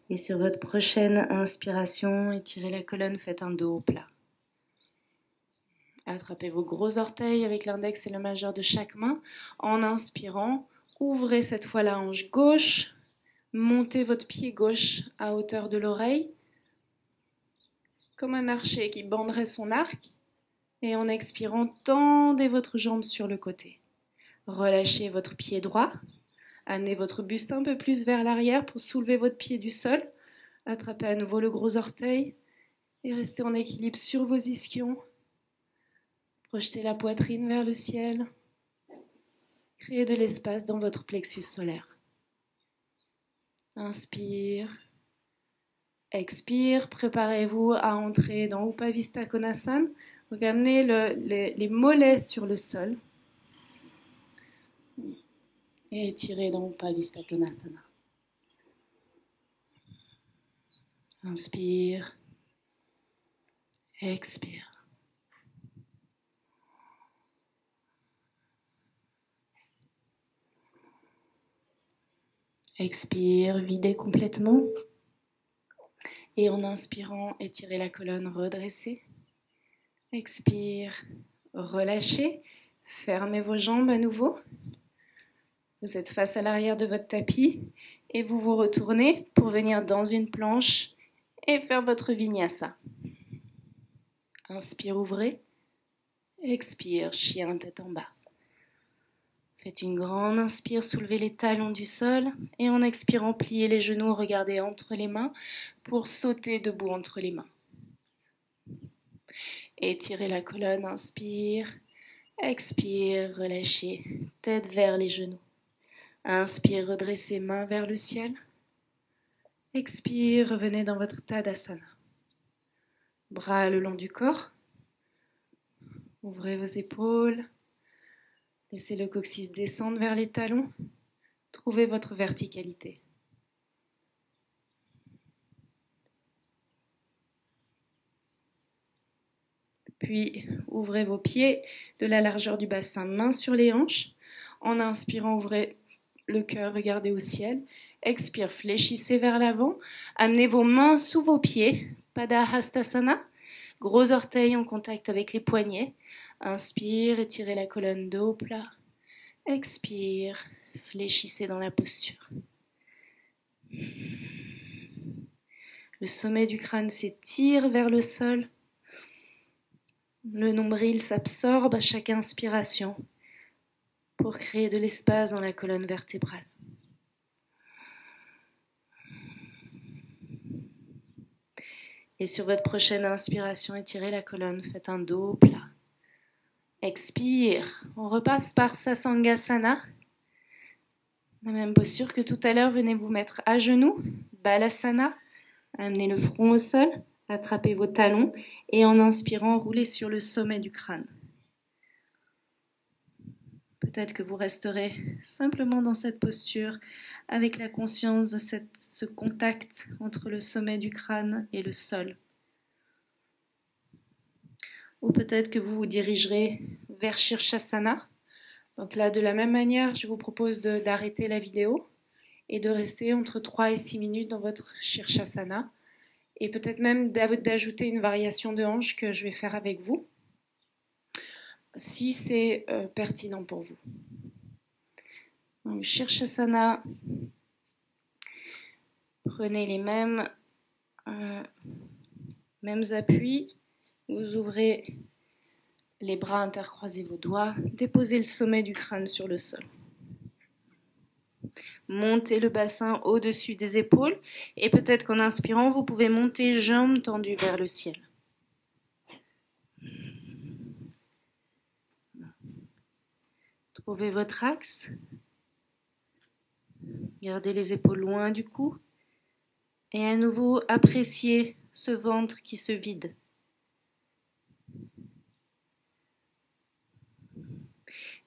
Et sur votre prochaine inspiration, étirez la colonne, faites un dos plat. Attrapez vos gros orteils avec l'index et le majeur de chaque main. En inspirant, ouvrez cette fois la hanche gauche. Montez votre pied gauche à hauteur de l'oreille, comme un archer qui banderait son arc. Et en expirant, tendez votre jambe sur le côté. Relâchez votre pied droit. Amenez votre buste un peu plus vers l'arrière pour soulever votre pied du sol. Attrapez à nouveau le gros orteil et restez en équilibre sur vos ischions. Projetez la poitrine vers le ciel. Créez de l'espace dans votre plexus solaire. Inspire. Expire. Préparez-vous à entrer dans Upavista Konasana. Donc amenez les mollets sur le sol. Et étirez dans Upavista Konasana. Inspire. Expire. Expire, videz complètement. Et en inspirant, étirez la colonne, redressez. Expire, relâchez. Fermez vos jambes à nouveau. Vous êtes face à l'arrière de votre tapis et vous vous retournez pour venir dans une planche et faire votre vinyasa. Inspire, ouvrez. Expire, chien tête en bas. Faites une grande inspire, soulevez les talons du sol et en expirant, pliez les genoux, regardez entre les mains pour sauter debout entre les mains. Étirez la colonne, inspire, expire, relâchez, tête vers les genoux. Inspire, redressez mains vers le ciel. Expire, revenez dans votre Tadasana. Bras le long du corps. Ouvrez vos épaules. Laissez le coccyx descendre vers les talons. Trouvez votre verticalité. Puis, ouvrez vos pieds de la largeur du bassin, mains sur les hanches. En inspirant, ouvrez le cœur, regardez au ciel. Expire, fléchissez vers l'avant. Amenez vos mains sous vos pieds. Padahastasana. Gros orteils en contact avec les poignets. Inspire, étirez la colonne dos plat. Expire, fléchissez dans la posture. Le sommet du crâne s'étire vers le sol. Le nombril s'absorbe à chaque inspiration pour créer de l'espace dans la colonne vertébrale. Et sur votre prochaine inspiration, étirez la colonne, faites un dos plat. Expire, on repasse par Sasangasana. La même posture que tout à l'heure, venez vous mettre à genoux, Balasana. Amenez le front au sol, attrapez vos talons et en inspirant, roulez sur le sommet du crâne. Peut-être que vous resterez simplement dans cette posture avec la conscience de ce contact entre le sommet du crâne et le sol. Ou peut-être que vous vous dirigerez vers Shirshasana. Donc là, de la même manière, je vous propose d'arrêter la vidéo et de rester entre 3 et 6 minutes dans votre Shirshasana. Et peut-être même d'ajouter une variation de hanche que je vais faire avec vous, si c'est pertinent pour vous. Donc, Shirshasana, prenez les mêmes appuis. Vous ouvrez les bras, intercroisez vos doigts, déposez le sommet du crâne sur le sol. Montez le bassin au-dessus des épaules et peut-être qu'en inspirant, vous pouvez monter jambes tendues vers le ciel. Trouvez votre axe. Gardez les épaules loin du cou et à nouveau appréciez ce ventre qui se vide.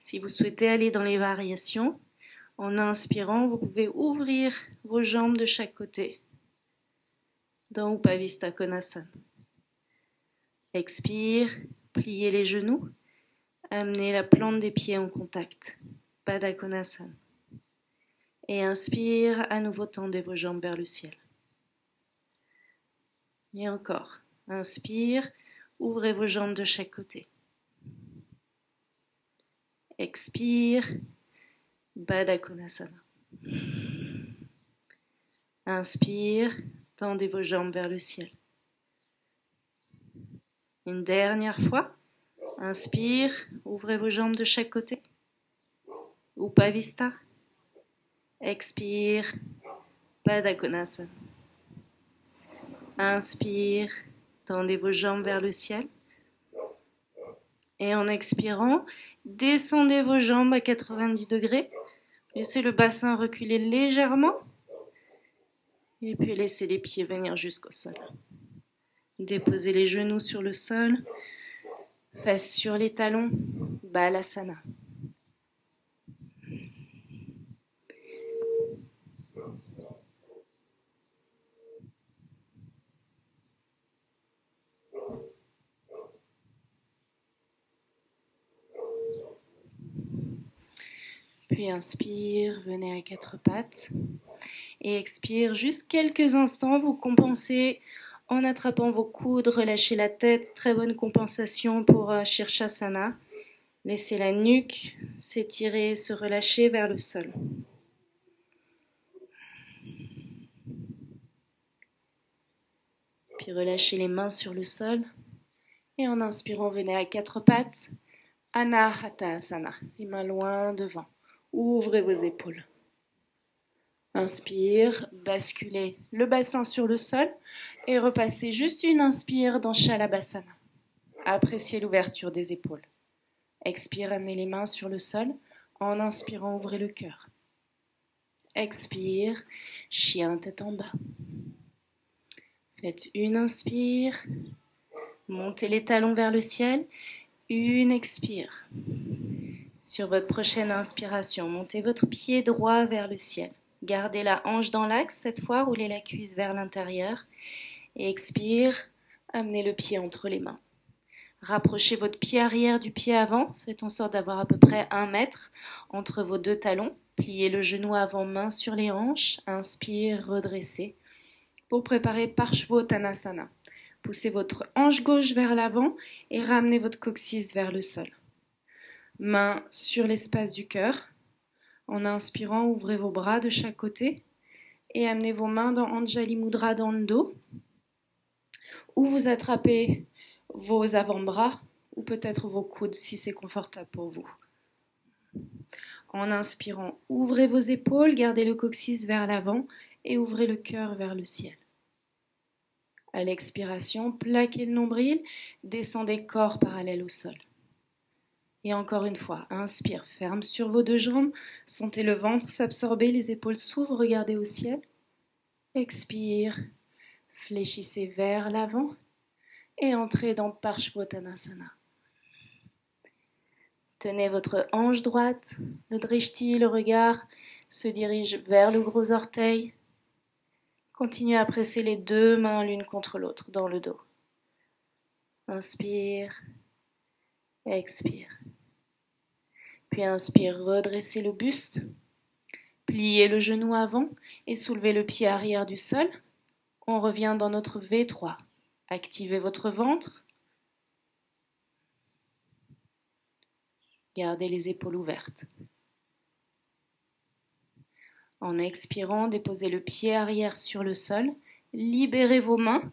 Si vous souhaitez aller dans les variations, en inspirant, vous pouvez ouvrir vos jambes de chaque côté dans Upavista Konasana. Expire, pliez les genoux, amenez la plante des pieds en contact, Pada Konasana. Et inspire, à nouveau tendez vos jambes vers le ciel. Et encore, inspire, ouvrez vos jambes de chaque côté. Expire, Baddha Konasana. Inspire, tendez vos jambes vers le ciel. Une dernière fois. Inspire, ouvrez vos jambes de chaque côté. Upavistha. Expire, Baddha Konasana. Inspire, tendez vos jambes vers le ciel. Et en expirant, descendez vos jambes à 90 degrés. Laissez le bassin reculer légèrement. Et puis laissez les pieds venir jusqu'au sol. Déposez les genoux sur le sol. Fesses sur les talons. Balasana. Puis inspire, venez à quatre pattes. Et expire juste quelques instants. Vous compensez en attrapant vos coudes, relâchez la tête. Très bonne compensation pour Shirshasana. Laissez la nuque s'étirer, se relâcher vers le sol. Puis relâchez les mains sur le sol. Et en inspirant, venez à quatre pattes. Anahatasana, les mains loin devant. Ouvrez vos épaules. Inspire, basculez le bassin sur le sol et repassez juste une inspire dans Shalabhasana. Appréciez l'ouverture des épaules. Expire, amenez les mains sur le sol. En inspirant, ouvrez le cœur. Expire, chien tête en bas. Faites une inspire. Montez les talons vers le ciel. Une expire. Sur votre prochaine inspiration, montez votre pied droit vers le ciel. Gardez la hanche dans l'axe, cette fois, roulez la cuisse vers l'intérieur. Et expire, amenez le pied entre les mains. Rapprochez votre pied arrière du pied avant. Faites en sorte d'avoir à peu près 1 mètre entre vos deux talons. Pliez le genou avant, main sur les hanches. Inspire, redressez. Pour préparer Parshvottanasana. Poussez votre hanche gauche vers l'avant et ramenez votre coccyx vers le sol. Main sur l'espace du cœur. En inspirant, ouvrez vos bras de chaque côté et amenez vos mains dans Anjali Mudra dans le dos. Ou vous attrapez vos avant-bras ou peut-être vos coudes si c'est confortable pour vous. En inspirant, ouvrez vos épaules, gardez le coccyx vers l'avant et ouvrez le cœur vers le ciel. À l'expiration, plaquez le nombril, descendez corps parallèle au sol. Et encore une fois, inspire, ferme sur vos deux jambes, sentez le ventre s'absorber, les épaules s'ouvrent, regardez au ciel. Expire, fléchissez vers l'avant et entrez dans Parshvottanasana. Tenez votre hanche droite, le drishti, le regard se dirige vers le gros orteil. Continuez à presser les deux mains l'une contre l'autre dans le dos. Inspire, expire. Puis inspire, redressez le buste, pliez le genou avant et soulevez le pied arrière du sol. On revient dans notre V3. Activez votre ventre. Gardez les épaules ouvertes. En expirant, déposez le pied arrière sur le sol, libérez vos mains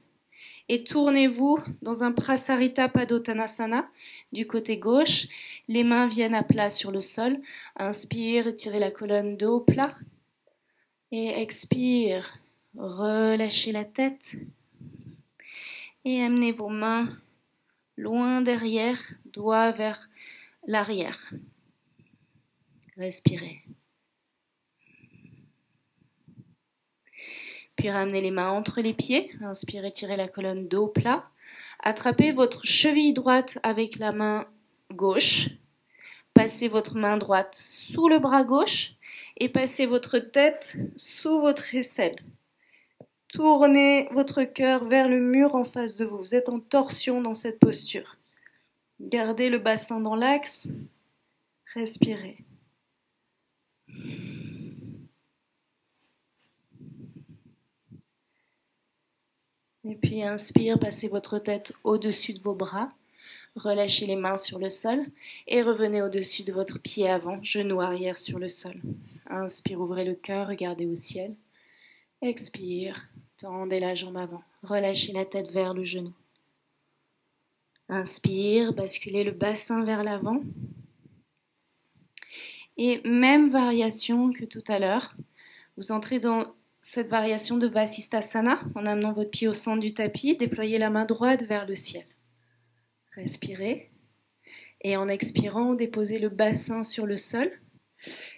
et tournez-vous dans un Prasarita Padottanasana du côté gauche. Les mains viennent à plat sur le sol. Inspire, étirez la colonne de haut plat. Et expire, relâchez la tête. Et amenez vos mains loin derrière, doigts vers l'arrière. Respirez. Puis ramenez les mains entre les pieds. Inspirez, tirez la colonne dos plat. Attrapez votre cheville droite avec la main gauche. Passez votre main droite sous le bras gauche et passez votre tête sous votre aisselle. Tournez votre cœur vers le mur en face de vous. Vous êtes en torsion dans cette posture. Gardez le bassin dans l'axe. Respirez. Et puis inspire, passez votre tête au-dessus de vos bras. Relâchez les mains sur le sol et revenez au-dessus de votre pied avant, genou arrière sur le sol. Inspire, ouvrez le cœur, regardez au ciel. Expire, tendez la jambe avant, relâchez la tête vers le genou. Inspire, basculez le bassin vers l'avant. Et même variation que tout à l'heure, vous entrez dans cette variation de Vasisthasana en amenant votre pied au centre du tapis, déployez la main droite vers le ciel. Respirez. Et en expirant, déposez le bassin sur le sol.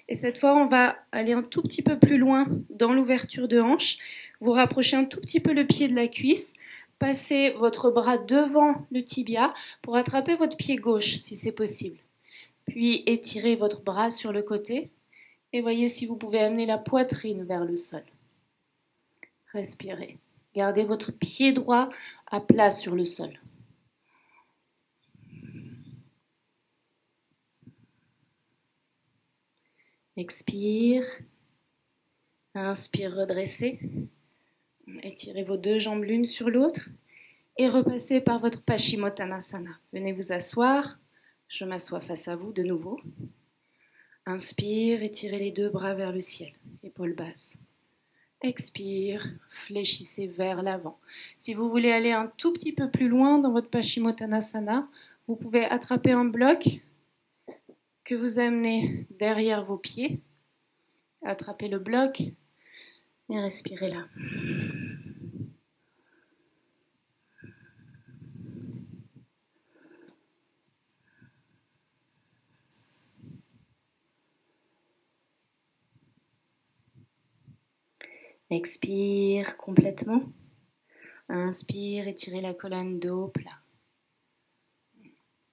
Et cette fois, on va aller un tout petit peu plus loin dans l'ouverture de hanche. Vous rapprochez un tout petit peu le pied de la cuisse. Passez votre bras devant le tibia pour attraper votre pied gauche si c'est possible. Puis étirez votre bras sur le côté et voyez si vous pouvez amener la poitrine vers le sol. Respirez. Gardez votre pied droit à plat sur le sol. Expire. Inspire, redressez. Étirez vos deux jambes l'une sur l'autre et repassez par votre Paschimottanasana. Venez vous asseoir. Je m'assois face à vous de nouveau. Inspire, étirez les deux bras vers le ciel, épaules basses. Expire, fléchissez vers l'avant. Si vous voulez aller un tout petit peu plus loin dans votre Paschimottanasana, vous pouvez attraper un bloc que vous amenez derrière vos pieds. Attrapez le bloc et respirez là. Expire complètement. Inspire, étirez la colonne dos plat.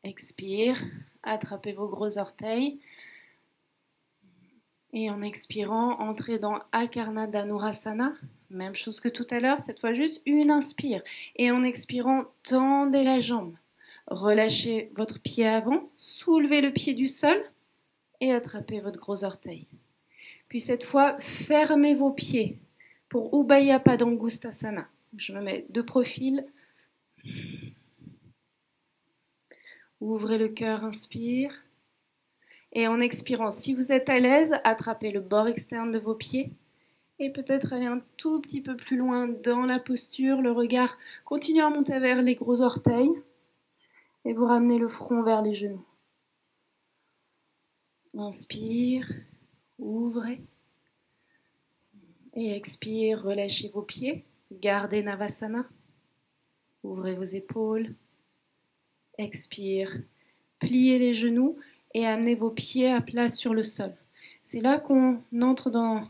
Expire, attrapez vos gros orteils. Et en expirant, entrez dans Akarna Dhanurasana. Même chose que tout à l'heure, cette fois juste une inspire. Et en expirant, tendez la jambe. Relâchez votre pied avant, soulevez le pied du sol et attrapez votre gros orteil. Puis cette fois, fermez vos pieds pour Ubhaya Padangusthasana. Je me mets de profil. Ouvrez le cœur, inspire. Et en expirant, si vous êtes à l'aise, attrapez le bord externe de vos pieds. Et peut-être aller un tout petit peu plus loin dans la posture. Le regard continue à monter vers les gros orteils. Et vous ramenez le front vers les genoux. Inspire, ouvrez. Et expire, relâchez vos pieds. Gardez Navasana. Ouvrez vos épaules. Expire, pliez les genoux et amenez vos pieds à plat sur le sol. C'est là qu'on entre dans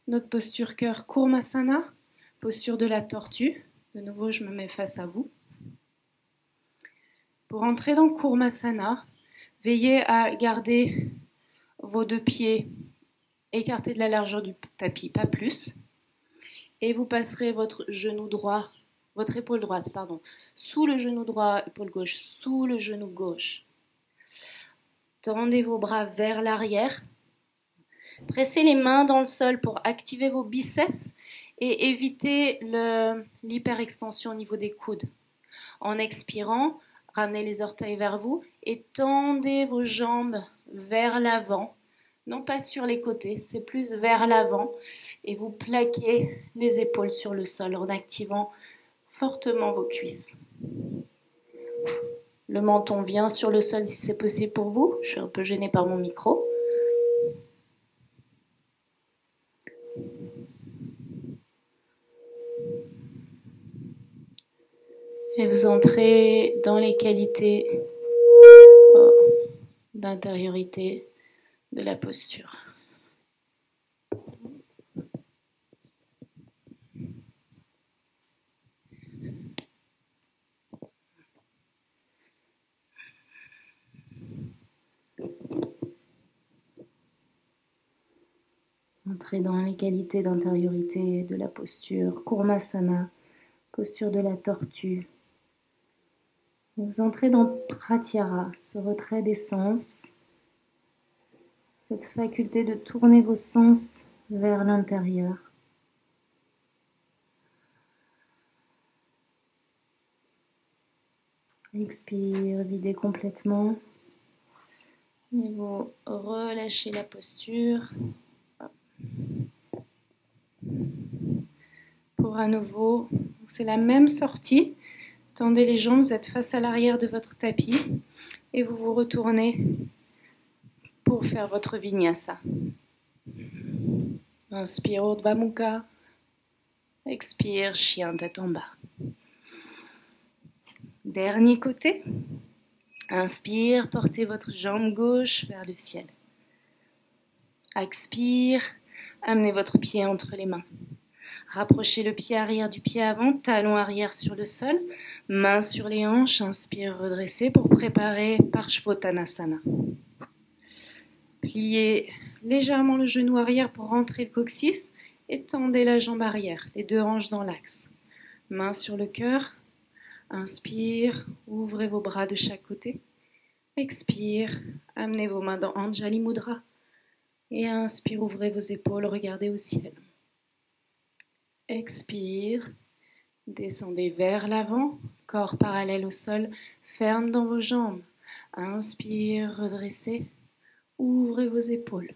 notre posture cœur Kurmasana, posture de la tortue. De nouveau, je me mets face à vous. Pour entrer dans Kurmasana, veillez à garder vos deux pieds écartés de la largeur du tapis, pas plus. Et vous passerez votre genou droit, votre épaule droite, sous le genou droit, épaule gauche, sous le genou gauche. Tendez vos bras vers l'arrière. Pressez les mains dans le sol pour activer vos biceps et éviter l'hyperextension au niveau des coudes. En expirant, ramenez les orteils vers vous et tendez vos jambes vers l'avant. Non pas sur les côtés, c'est plus vers l'avant. Et vous plaquez les épaules sur le sol en activant fortement vos cuisses. Le menton vient sur le sol si c'est possible pour vous. Je suis un peu gênée par mon micro. Et vous entrez dans les qualités d'intériorité de la posture. Entrez dans les qualités d'intériorité de la posture Kurmasana, posture de la tortue. Vous entrez dans Pratyahara, ce retrait des sens, cette faculté de tourner vos sens vers l'intérieur. Expire, videz complètement. Et vous relâchez la posture. Pour à nouveau, c'est la même sortie. Tendez les jambes, vous êtes face à l'arrière de votre tapis et vous vous retournez pour faire votre vinyasa. Inspire, Urdhva Mukha. Expire, chien tête en bas. Dernier côté. Inspire, portez votre jambe gauche vers le ciel. Expire, amenez votre pied entre les mains. Rapprochez le pied arrière du pied avant, talon arrière sur le sol, main sur les hanches. Inspire, redressez pour préparer Parshvottanasana. Pliez légèrement le genou arrière pour rentrer le coccyx et tendez la jambe arrière, les deux hanches dans l'axe. Main sur le cœur. Inspire, ouvrez vos bras de chaque côté. Expire, amenez vos mains dans Anjali Mudra. Et inspire, ouvrez vos épaules, regardez au ciel. Expire, descendez vers l'avant, corps parallèle au sol, ferme dans vos jambes. Inspire, redressez, ouvrez vos épaules.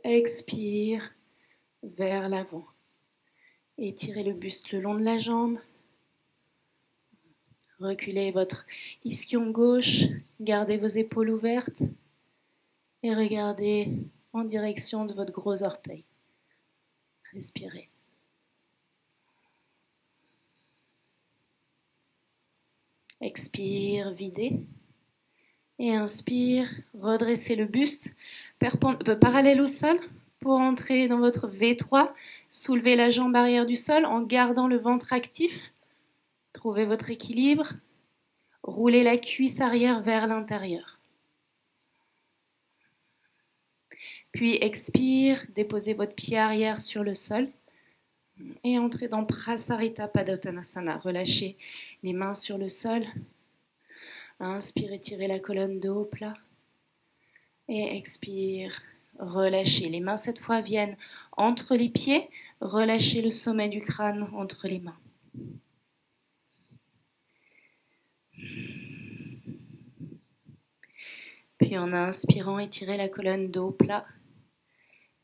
Expire, vers l'avant. Étirez le buste le long de la jambe. Reculez votre ischion gauche, gardez vos épaules ouvertes et regardez en direction de votre gros orteil. Respirez. Expire, videz. Et inspire, redressez le buste parallèle au sol pour entrer dans votre V3. Soulevez la jambe arrière du sol en gardant le ventre actif. Trouvez votre équilibre. Roulez la cuisse arrière vers l'intérieur. Puis expire, déposez votre pied arrière sur le sol et entrez dans Prasarita Padottanasana. Relâchez les mains sur le sol. Inspire, tirez la colonne de haut plat. Et expire, relâchez. Les mains cette fois viennent entre les pieds. Relâchez le sommet du crâne entre les mains. Puis en inspirant, étirez la colonne de haut plat.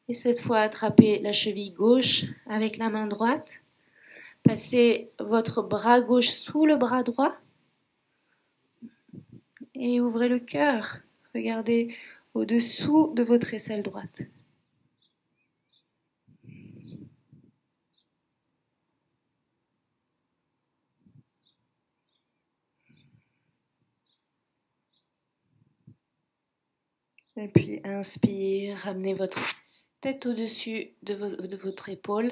Et cette fois, attrapez la cheville gauche avec la main droite. Passez votre bras gauche sous le bras droit. Et ouvrez le cœur. Regardez au-dessous de votre aisselle droite. Et puis inspire, ramenez votre tête au-dessus de votre épaule.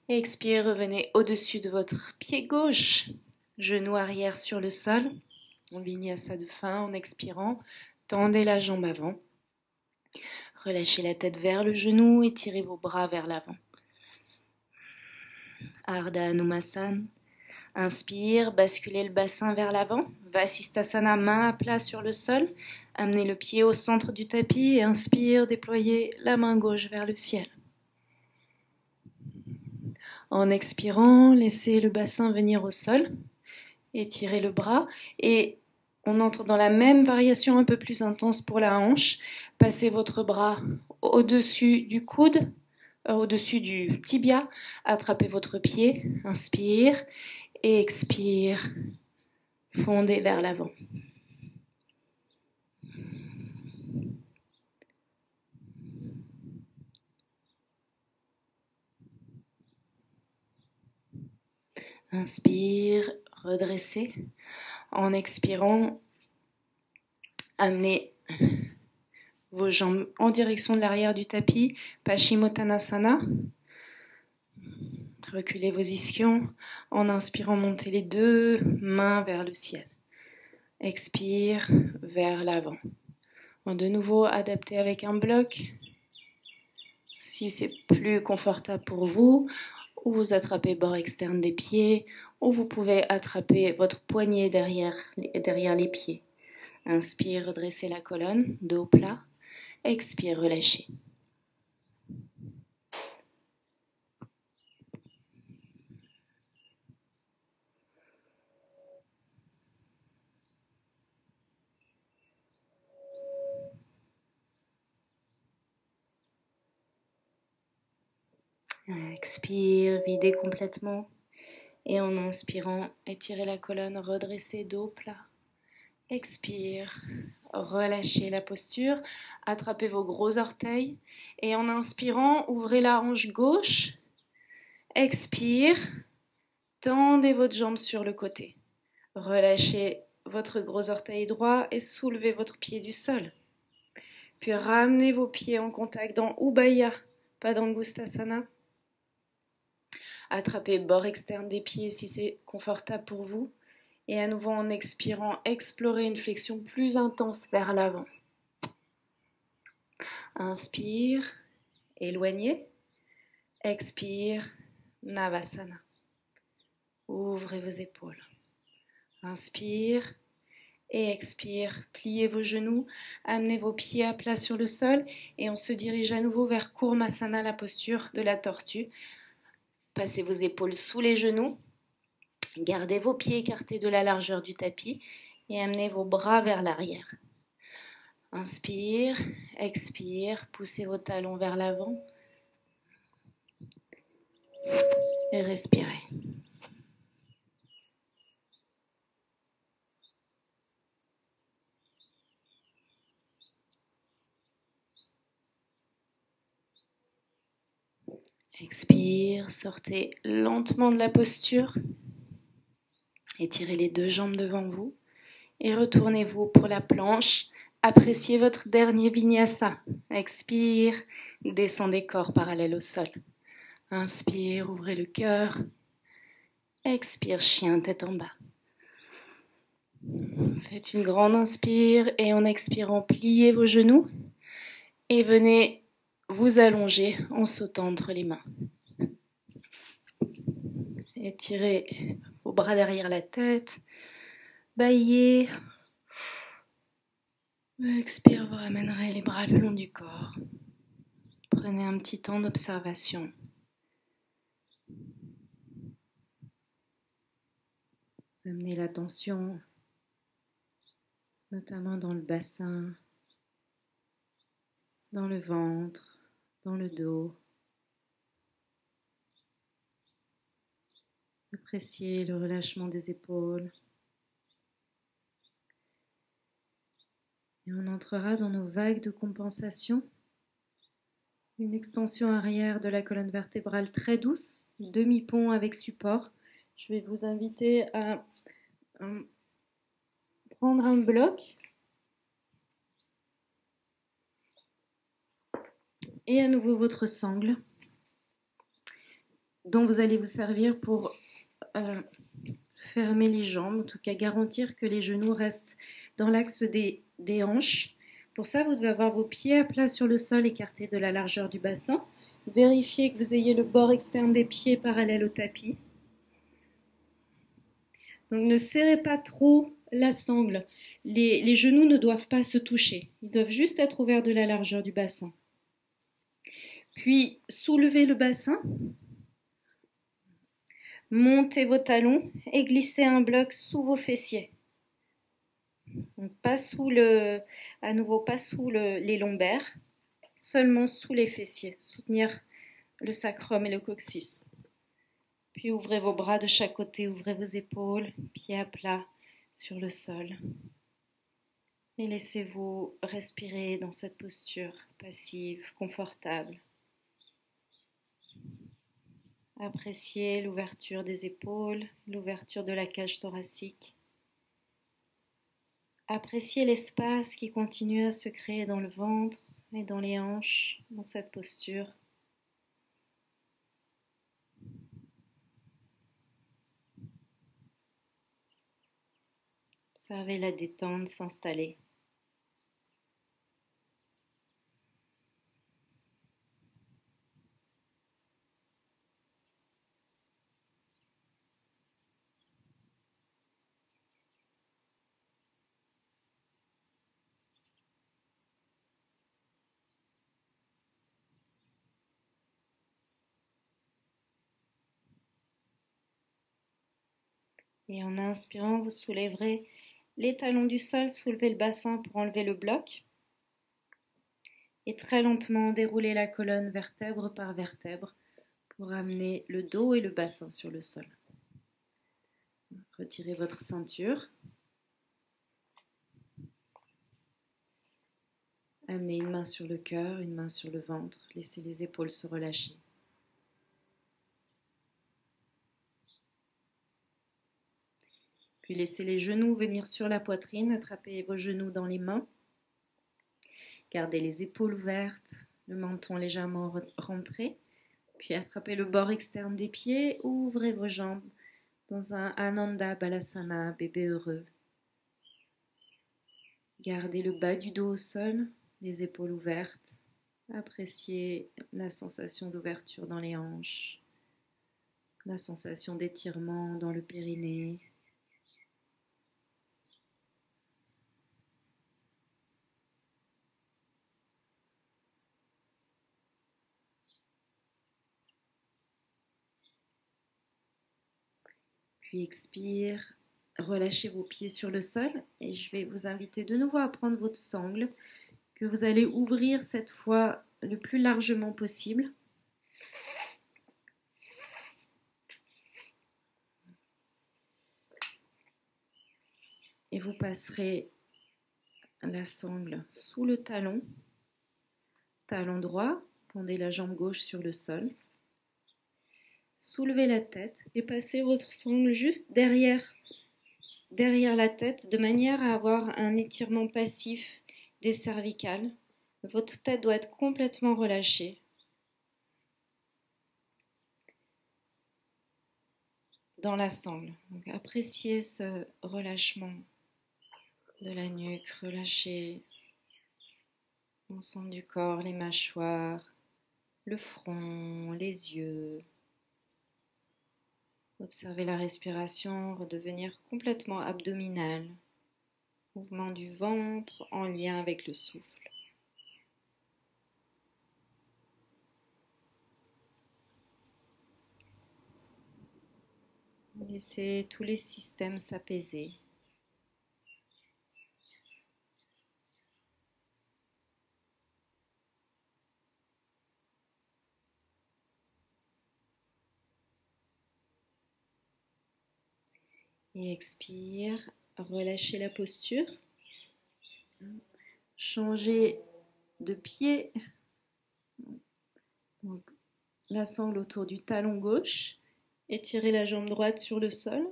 Et expire, revenez au-dessus de votre pied gauche. Genou arrière sur le sol. En vinyasa de fin en expirant. Tendez la jambe avant. Relâchez la tête vers le genou et tirez vos bras vers l'avant. Ardha Hanumasana. Inspire, basculez le bassin vers l'avant. Vasisthasana, main à plat sur le sol. Amenez le pied au centre du tapis et inspire, déployez la main gauche vers le ciel. En expirant, laissez le bassin venir au sol. Étirez le bras et on entre dans la même variation un peu plus intense pour la hanche. Passez votre bras au-dessus du coude, au-dessus du tibia. Attrapez votre pied. Inspire et expire. Fondez vers l'avant. Inspire, redressez. En expirant, amenez vos jambes en direction de l'arrière du tapis. Paschimottanasana. Reculez vos ischions. En inspirant, montez les deux mains vers le ciel. Expire vers l'avant. De nouveau, adaptez avec un bloc. Si c'est plus confortable pour vous, ou vous attrapez bord externe des pieds, ou vous pouvez attraper votre poignet derrière les pieds. Inspire, redressez la colonne, dos plat. Expire, relâchez. Expire, videz complètement. Et en inspirant, étirez la colonne, redressez dos plat. Expire, relâchez la posture, attrapez vos gros orteils. Et en inspirant, ouvrez la hanche gauche. Expire, tendez votre jambe sur le côté. Relâchez votre gros orteil droit et soulevez votre pied du sol. Puis ramenez vos pieds en contact dans Ubaya Padangusthasana. Attrapez le bord externe des pieds si c'est confortable pour vous. Et à nouveau en expirant, explorez une flexion plus intense vers l'avant. Inspire, éloignez. Expire, Navasana. Ouvrez vos épaules. Inspire et expire. Pliez vos genoux, amenez vos pieds à plat sur le sol et on se dirige à nouveau vers Kurmasana, la posture de la tortue. Passez vos épaules sous les genoux. Gardez vos pieds écartés de la largeur du tapis et amenez vos bras vers l'arrière. Inspire, expire, poussez vos talons vers l'avant et respirez. Expire, sortez lentement de la posture. Étirez les deux jambes devant vous et retournez-vous pour la planche. Appréciez votre dernier vinyasa. Expire, descendez corps parallèle au sol. Inspire, ouvrez le cœur. Expire, chien tête en bas. Faites une grande inspire et en expirant, pliez vos genoux et venez vous allonger en sautant entre les mains. Étirez vos bras derrière la tête. Baillez. Expire, vous ramènerez les bras le long du corps. Prenez un petit temps d'observation. Amenez l'attention, notamment dans le bassin, dans le ventre, dans le dos. Appréciez le relâchement des épaules. Et on entrera dans nos vagues de compensation. Une extension arrière de la colonne vertébrale très douce, demi-pont avec support. Je vais vous inviter à prendre un bloc et à nouveau votre sangle dont vous allez vous servir pour fermer les jambes, en tout cas garantir que les genoux restent dans l'axe des hanches. Pour ça, vous devez avoir vos pieds à plat sur le sol, écartés de la largeur du bassin. Vérifiez que vous ayez le bord externe des pieds parallèle au tapis. Donc ne serrez pas trop la sangle. Les genoux ne doivent pas se toucher. Ils doivent juste être ouverts de la largeur du bassin. Puis soulevez le bassin. Montez vos talons et glissez un bloc sous vos fessiers. Donc pas sous les lombaires, seulement sous les fessiers. Soutenir le sacrum et le coccyx. Puis ouvrez vos bras de chaque côté, ouvrez vos épaules, pieds à plat sur le sol. Et laissez-vous respirer dans cette posture passive, confortable. Appréciez l'ouverture des épaules, l'ouverture de la cage thoracique. Appréciez l'espace qui continue à se créer dans le ventre et dans les hanches, dans cette posture. Observez la détente s'installer. Et en inspirant, vous soulèverez les talons du sol, soulevez le bassin pour enlever le bloc. Et très lentement, déroulez la colonne vertèbre par vertèbre pour amener le dos et le bassin sur le sol. Retirez votre ceinture. Amenez une main sur le cœur, une main sur le ventre. Laissez les épaules se relâcher. Puis laissez les genoux venir sur la poitrine. Attrapez vos genoux dans les mains. Gardez les épaules ouvertes, le menton légèrement rentré. Puis attrapez le bord externe des pieds. Ouvrez vos jambes dans un Ananda Balasana, bébé heureux. Gardez le bas du dos au sol, les épaules ouvertes. Appréciez la sensation d'ouverture dans les hanches, la sensation d'étirement dans le périnée. Puis expire, relâchez vos pieds sur le sol et je vais vous inviter de nouveau à prendre votre sangle que vous allez ouvrir cette fois le plus largement possible. Et vous passerez la sangle sous le talon, talon droit, tendez la jambe gauche sur le sol. Soulevez la tête et passez votre sangle juste derrière la tête de manière à avoir un étirement passif des cervicales. Votre tête doit être complètement relâchée. Dans la sangle. Donc, appréciez ce relâchement de la nuque, relâchez l'ensemble du corps, les mâchoires, le front, les yeux. Observez la respiration redevenir complètement abdominale. Mouvement du ventre en lien avec le souffle. Laissez tous les systèmes s'apaiser. Et expire, relâchez la posture. Changez de pied. Donc, la sangle autour du talon gauche. Étirez la jambe droite sur le sol.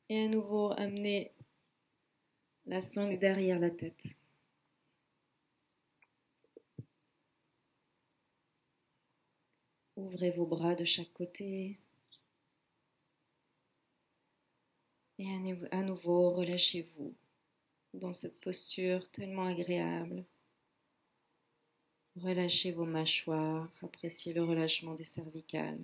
Et à nouveau, amenez la sangle derrière la tête. Ouvrez vos bras de chaque côté. Et à nouveau, relâchez-vous dans cette posture tellement agréable. Relâchez vos mâchoires, appréciez le relâchement des cervicales.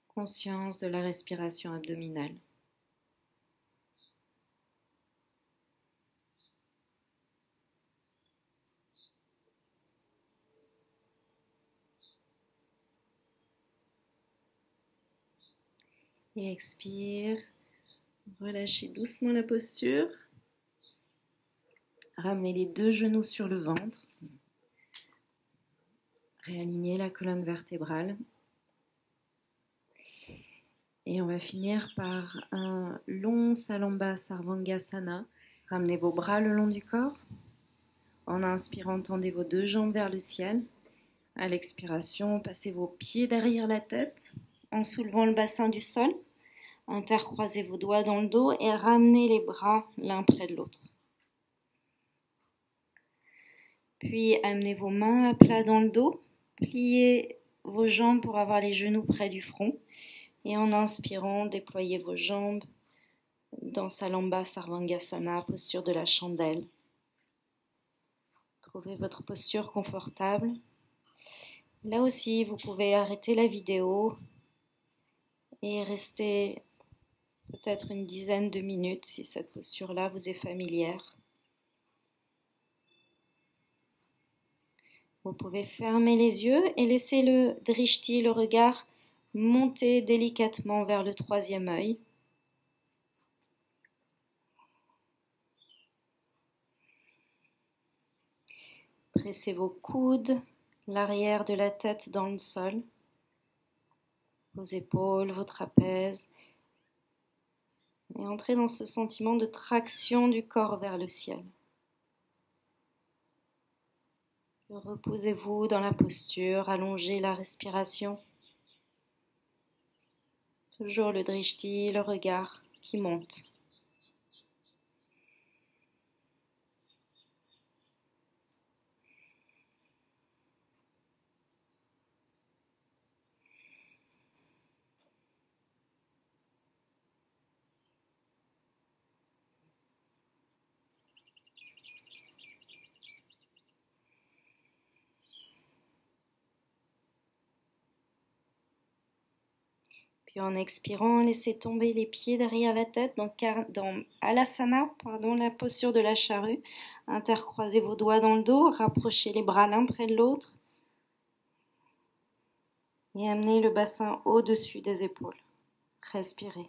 Conscience de la respiration abdominale. Et expire, relâchez doucement la posture. Ramenez les deux genoux sur le ventre. Réalignez la colonne vertébrale. Et on va finir par un long Salamba Sarvangasana. Ramenez vos bras le long du corps. En inspirant, tendez vos deux jambes vers le ciel. À l'expiration, passez vos pieds derrière la tête en soulevant le bassin du sol. Intercroisez vos doigts dans le dos et ramenez les bras l'un près de l'autre. Puis amenez vos mains à plat dans le dos. Pliez vos jambes pour avoir les genoux près du front. Et en inspirant, déployez vos jambes dans Salamba Sarvangasana, posture de la chandelle. Trouvez votre posture confortable. Là aussi, vous pouvez arrêter la vidéo et rester peut-être une dizaine de minutes si cette posture-là vous est familière. Vous pouvez fermer les yeux et laisser le drishti, le regard, monter délicatement vers le troisième œil. Pressez vos coudes, l'arrière de la tête dans le sol, vos épaules, vos trapèzes, et entrez dans ce sentiment de traction du corps vers le ciel. Reposez-vous dans la posture, allongez la respiration. Toujours le drishti, le regard qui monte. Puis en expirant, laissez tomber les pieds derrière la tête dans Alasana, la posture de la charrue. Intercroisez vos doigts dans le dos, rapprochez les bras l'un près de l'autre et amenez le bassin au-dessus des épaules. Respirez.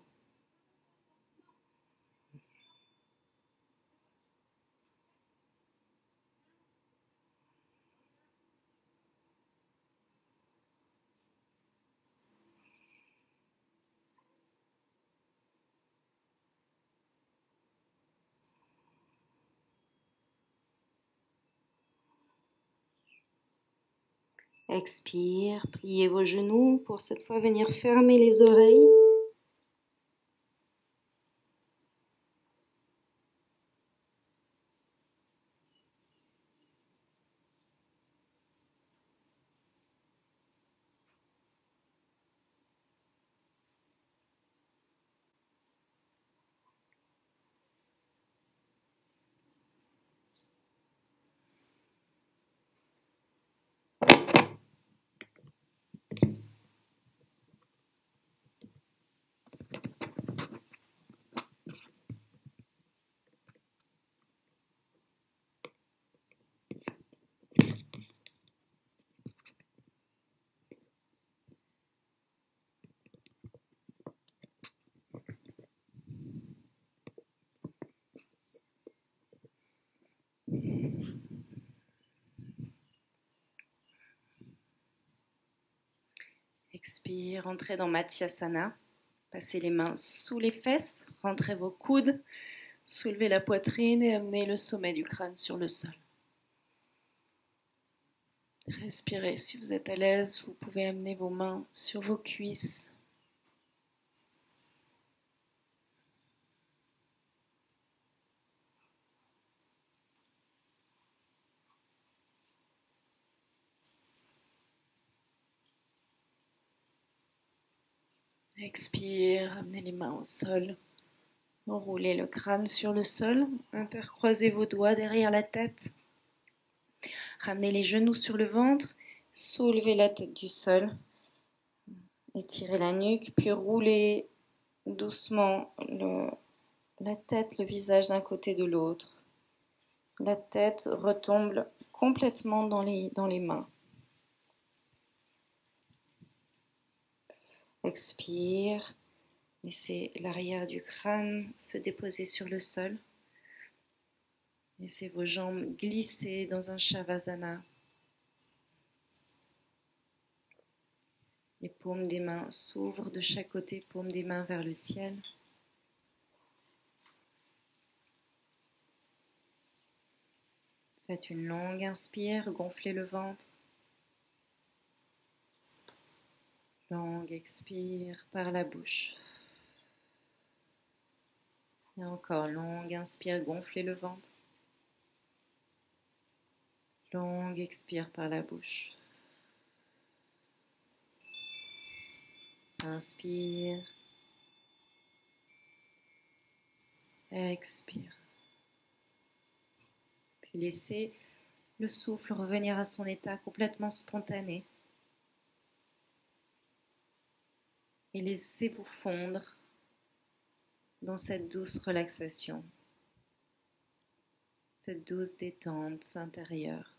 Expire, pliez vos genoux pour cette fois venir fermer les oreilles. Expire, rentrez dans Matsyasana. Passez les mains sous les fesses, rentrez vos coudes, soulevez la poitrine et amenez le sommet du crâne sur le sol. Respirez, si vous êtes à l'aise, vous pouvez amener vos mains sur vos cuisses. Expire, amenez les mains au sol. Enroulez le crâne sur le sol. Intercroisez vos doigts derrière la tête. Ramenez les genoux sur le ventre. Soulevez la tête du sol. Étirez la nuque, puis roulez doucement la tête, le visage d'un côté de l'autre. La tête retombe complètement dans les mains. Expire. Laissez l'arrière du crâne se déposer sur le sol. Laissez vos jambes glisser dans un Shavasana. Les paumes des mains s'ouvrent de chaque côté, paumes des mains vers le ciel. Faites une longue inspire, gonflez le ventre. Longue expire par la bouche. Et encore longue inspire, gonflez le ventre. Longue expire par la bouche. Inspire. Expire. Puis laissez le souffle revenir à son état complètement spontané. Et laissez-vous fondre dans cette douce relaxation, cette douce détente intérieure.